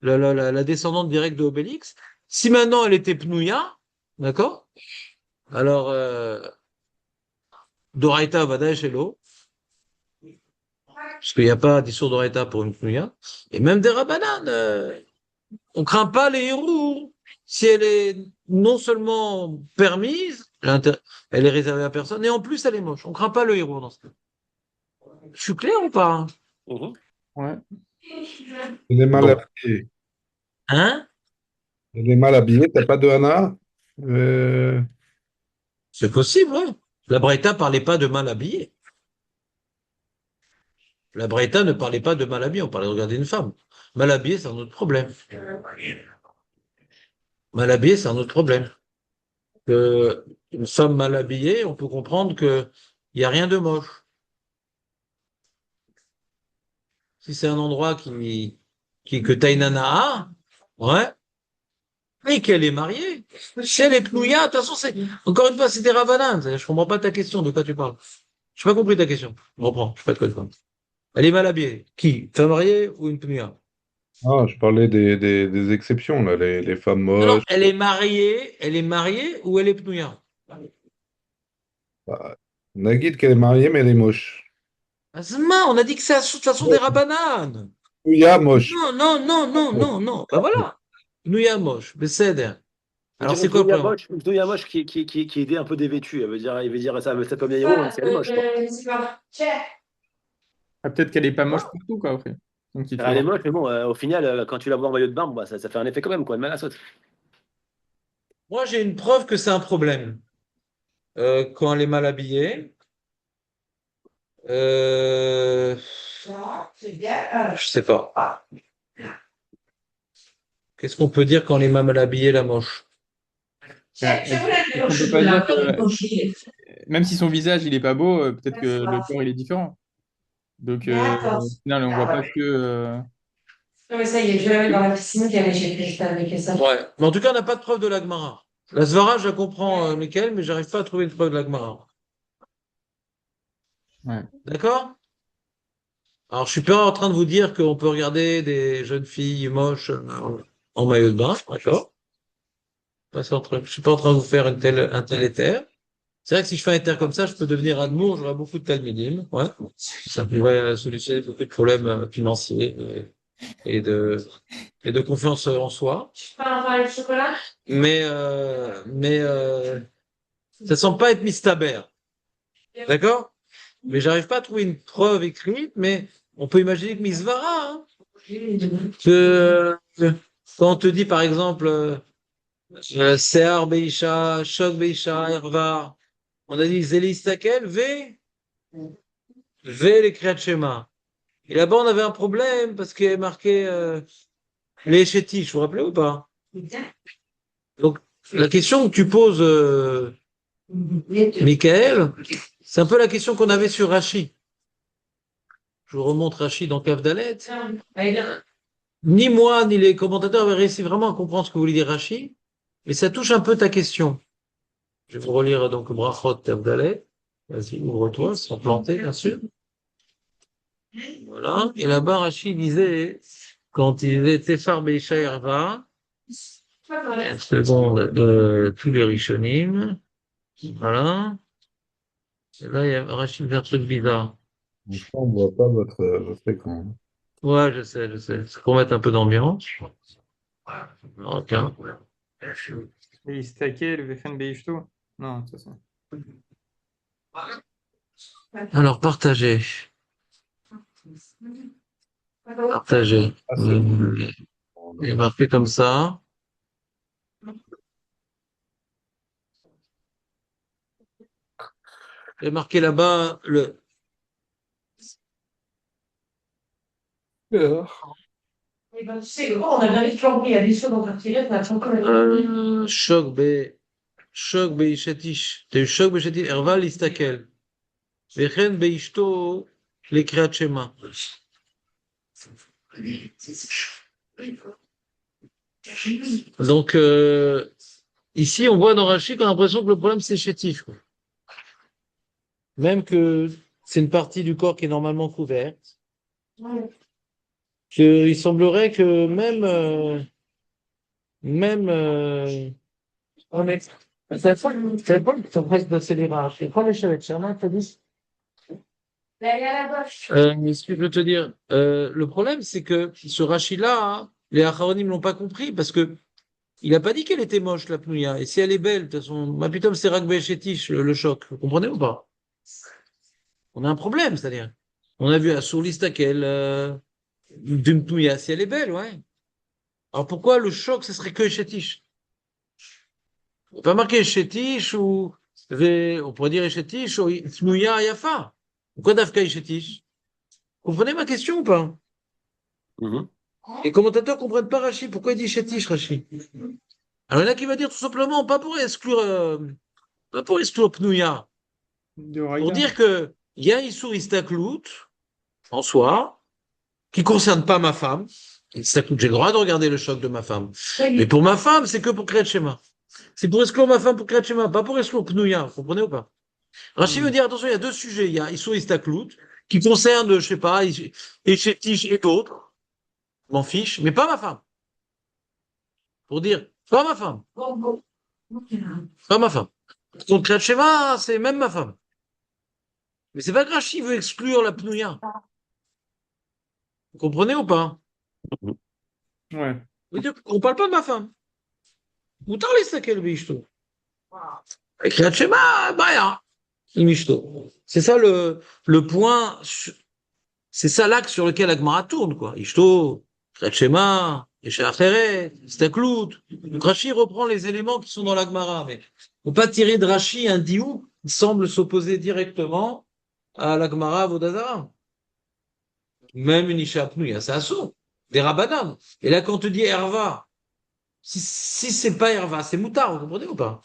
la descendante directe de Obélix, si maintenant elle était Pnouya, d'accord? Alors, Doraita Vadaï Shelo, parce qu'il n'y a pas d'issur Doraita pour une Pnouya, et même des Rabbanan, on craint pas les héros. Si elle est non seulement permise, elle est réservée à personne, et en plus elle est moche. On craint pas le héros dans ce cas. Je suis clair ou pas? Mhm. Ouais. Elle est mal Bon. habillée. Hein? Elle est mal habillée, t'as pas de Hana? C'est possible, ouais. La Breta parlait pas de mal habillé. La Breta ne parlait pas de mal habillé, on parlait de regarder une femme. Mal habillé, c'est un autre problème. Mal habillé, c'est un autre problème. Une femme mal habillée, on peut comprendre que il y a rien de moche. Si c'est un endroit que Tainana a, ouais, et qu'elle est mariée. Si elle est pnouilla, de toute façon, encore une fois, c'est des ravanins. Je comprends pas ta question, de quoi tu parles. Je n'ai pas compris ta question. Je reprends, je sais pas de quoi tu parles. Elle est mal habillée. Qui? Une femme mariée ou une pnouilla? Ah, je parlais des exceptions, là, les femmes Non, non, moches. elle est mariée ou elle est pnouilla? Bah, Nagid qu'elle est mariée, mais elle est moche. Asma, on a dit que c'est de toute façon des rabananes. Ouya, moche. Non, non, non, non, non, non. Ben voilà. Pnouilla moche, besséder. On Alors dirait c'est quoi le problème? Une Pnouya moche qui est un peu dévêtue. Elle veut dire ça peut bien héros, même si elle est moche, quoi. Ah, peut-être qu'elle est pas moche pour tout, quoi, après. Donc, il te Elle est faudra. moche, mais bon, au final, quand tu la vois en maillot de bain, bah, ça fait un effet quand même, quoi, de mal à sauter. Moi, j'ai une preuve que c'est un problème. Quand elle est mal habillée. Euh, je sais pas. Qu'est-ce qu'on peut dire quand elle est mal habillée, la moche? Est-ce qu'on peut pas dire que même si son visage il est pas beau, peut-être que le corps il est différent. Donc au final, on voit pas que. Non, mais ça y est, je vais aller dans la piscine qui avait chez Cristal avec ça. Ouais. Mais en tout cas, on n'a pas de preuve de la Gemara. La Svara, je la comprends, Michael, mais j'arrive pas à trouver une preuve de la Gemara. Ouais. D'accord? Alors, je suis pas en train de vous dire qu'on peut regarder des jeunes filles moches en maillot de bain, d'accord? Je suis pas en train de vous faire un tel éther. C'est vrai que si je fais un éther comme ça, je peux devenir admour, j'aurai beaucoup de talmidim, ouais. Ça pourrait solutionner beaucoup de problèmes financiers et de confiance en soi. Tu peux en parler de chocolat? Mais ça semble pas être mistaber, d'accord? Mais j'arrive pas à trouver une preuve écrite, mais on peut imaginer que Misvara, hein, quand on te dit par exemple Sear Beisha, Shok Beisha, Ervar, on a dit Zélistakel, les Kriyat Shema. Et là-bas, on avait un problème parce qu'il y avait marqué les chétiches, vous vous rappelez ou pas? Donc, la question que tu poses, Michael, c'est un peu la question qu'on avait sur Rashi. Je vous remonte Rashi dans Cave Dalet. Ni moi, ni les commentateurs avaient réussi vraiment à comprendre ce que voulait dire Rashi, mais ça touche un peu ta question. Je vais vous relire donc Brachot Cave Dalet. Vas-y, ouvre-toi, sans planter, bien sûr. Voilà. Et là-bas, Rashi disait, quand il disait Tefar Beisha Erva, une seconde de tous les Rishonim. Voilà. Et là, il y a Rachid fait un truc bizarre. Donc, ça, on ne voit pas votre écran. Ouais, je sais. C'est pour mettre un peu d'ambiance. Ok. Et il se taquait, le Vechen Beishto. Non, de toute façon. Alors, partagez. Partagez. Ah, c'est bon. Il est marqué comme ça. Il est marqué là-bas Eh ben, tu sais, on a bien vite compris, il y a des choses dans ta tirette, on a pas encore Shok Beishetish. T'as eu Shok Beishetish. Erval Istakel. Vechen Beishto. Les Kriyat Shema. Donc, Ici, on voit dans Rachid qu'on a l'impression que le problème, c'est chétif, quoi. Même que c'est une partie du corps qui est normalement couverte. Il semblerait que on est. C'est bon, ils sont presque d'accélérer. Et quand les cheveux de Sherman te disent. Ce que je veux te dire, le problème, c'est que ce Rachid-là, hein, les Acharonim l'ont pas compris parce que il a pas dit qu'elle était moche, la Pnouya. Et si elle est belle, de toute façon, ma putain, c'est Ragbé Chétiche, le choc. Vous comprenez ou pas? On a un problème, c'est-à-dire. On a vu à Sourlistakel, d'une Pnouya, si elle est belle, ouais. Alors pourquoi le choc, ce serait que Chétiche? On peut pas marquer Chétiche ou, on pourrait dire Chétiche ou Pnouya Yafa. Pourquoi Dafka Chétiche? Vous comprenez ma question ou pas? Mhm. Les commentateurs comprennent pas Rachid. Pourquoi il dit Chétiche, Rachid? Alors il y en a qui va dire tout simplement, pas pour exclure Pnouya, De pour Raïda. dire que il y a Issour Istaklout, en soi, qui concerne pas ma femme. Istaklout, j'ai le droit de regarder le choc de ma femme. Mais pour ma femme, c'est que pour créer Shema. C'est pour exclure ma femme pour créer Shema, pas pour exclure Pnouya. Vous comprenez ou pas? Rachid veut dire, attention, il y a deux sujets. Il y a Issour Istaklout, qui concerne, je sais pas, Echétiche et d'autres. Je m'en fiche, mais pas ma femme. Pour dire, pas ma femme. Pas ma femme. Donc, Kriyat Shema, c'est même ma femme. Mais c'est pas que Rachid veut exclure la Pnouya. Vous comprenez ou pas? Ouais. On ne parle pas de ma femme. Moutar les sakel bishto. Avec Kriyat Shema, baya. Imishto. C'est ça le point, c'est ça l'axe sur lequel Agmara tourne, quoi. Ishto, Kriyat Shema, Yesha Acheret, Staklout. Donc Rachid reprend les éléments qui sont dans l'Agmara, mais on ne peut pas tirer de Rachid un diouk qui semble s'opposer directement à l'Agmara Vodazara. Même une Isha Pnouya, c'est assaut. Des Rabbanan. Et là, quand on te dit Herva, si c'est pas Herva, c'est Moutar, vous comprenez ou pas?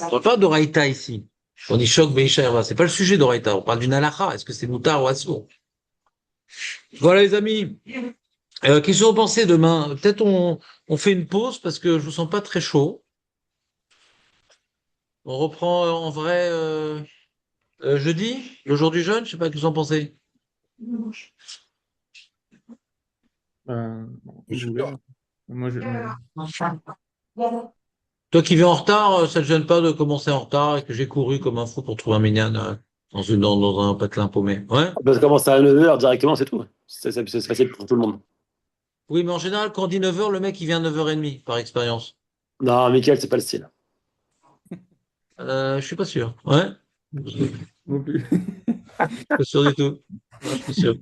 On parle pas d'Oraïta ici. On dit Shok Beisha Herva. C'est pas le sujet d'Oraïta. On parle d'une Halacha. Est-ce que c'est Moutar ou Assour? Voilà, les amis. Qu'est-ce que vous pensez demain? Peut-être on fait une pause parce que je vous sens pas très chaud. On reprend en vrai jeudi, le jour du jeûne. Je sais pas ce que vous en pensez. Je- Moi, je... Toi qui viens en retard, ça te gêne pas de commencer en retard et que j'ai couru comme un fou pour trouver un minyan dans un patelin paumé. Ouais. Bah, ça commence à 9h directement, c'est tout. C'est facile pour tout le monde. Oui, mais en général, quand on dit 9h, le mec, il vient à 9h30, par expérience. Non, Michael, c'est pas le style. Je suis pas sûr. Ouais. Non plus. Pas sûr du tout. Ouais, je suis sûr.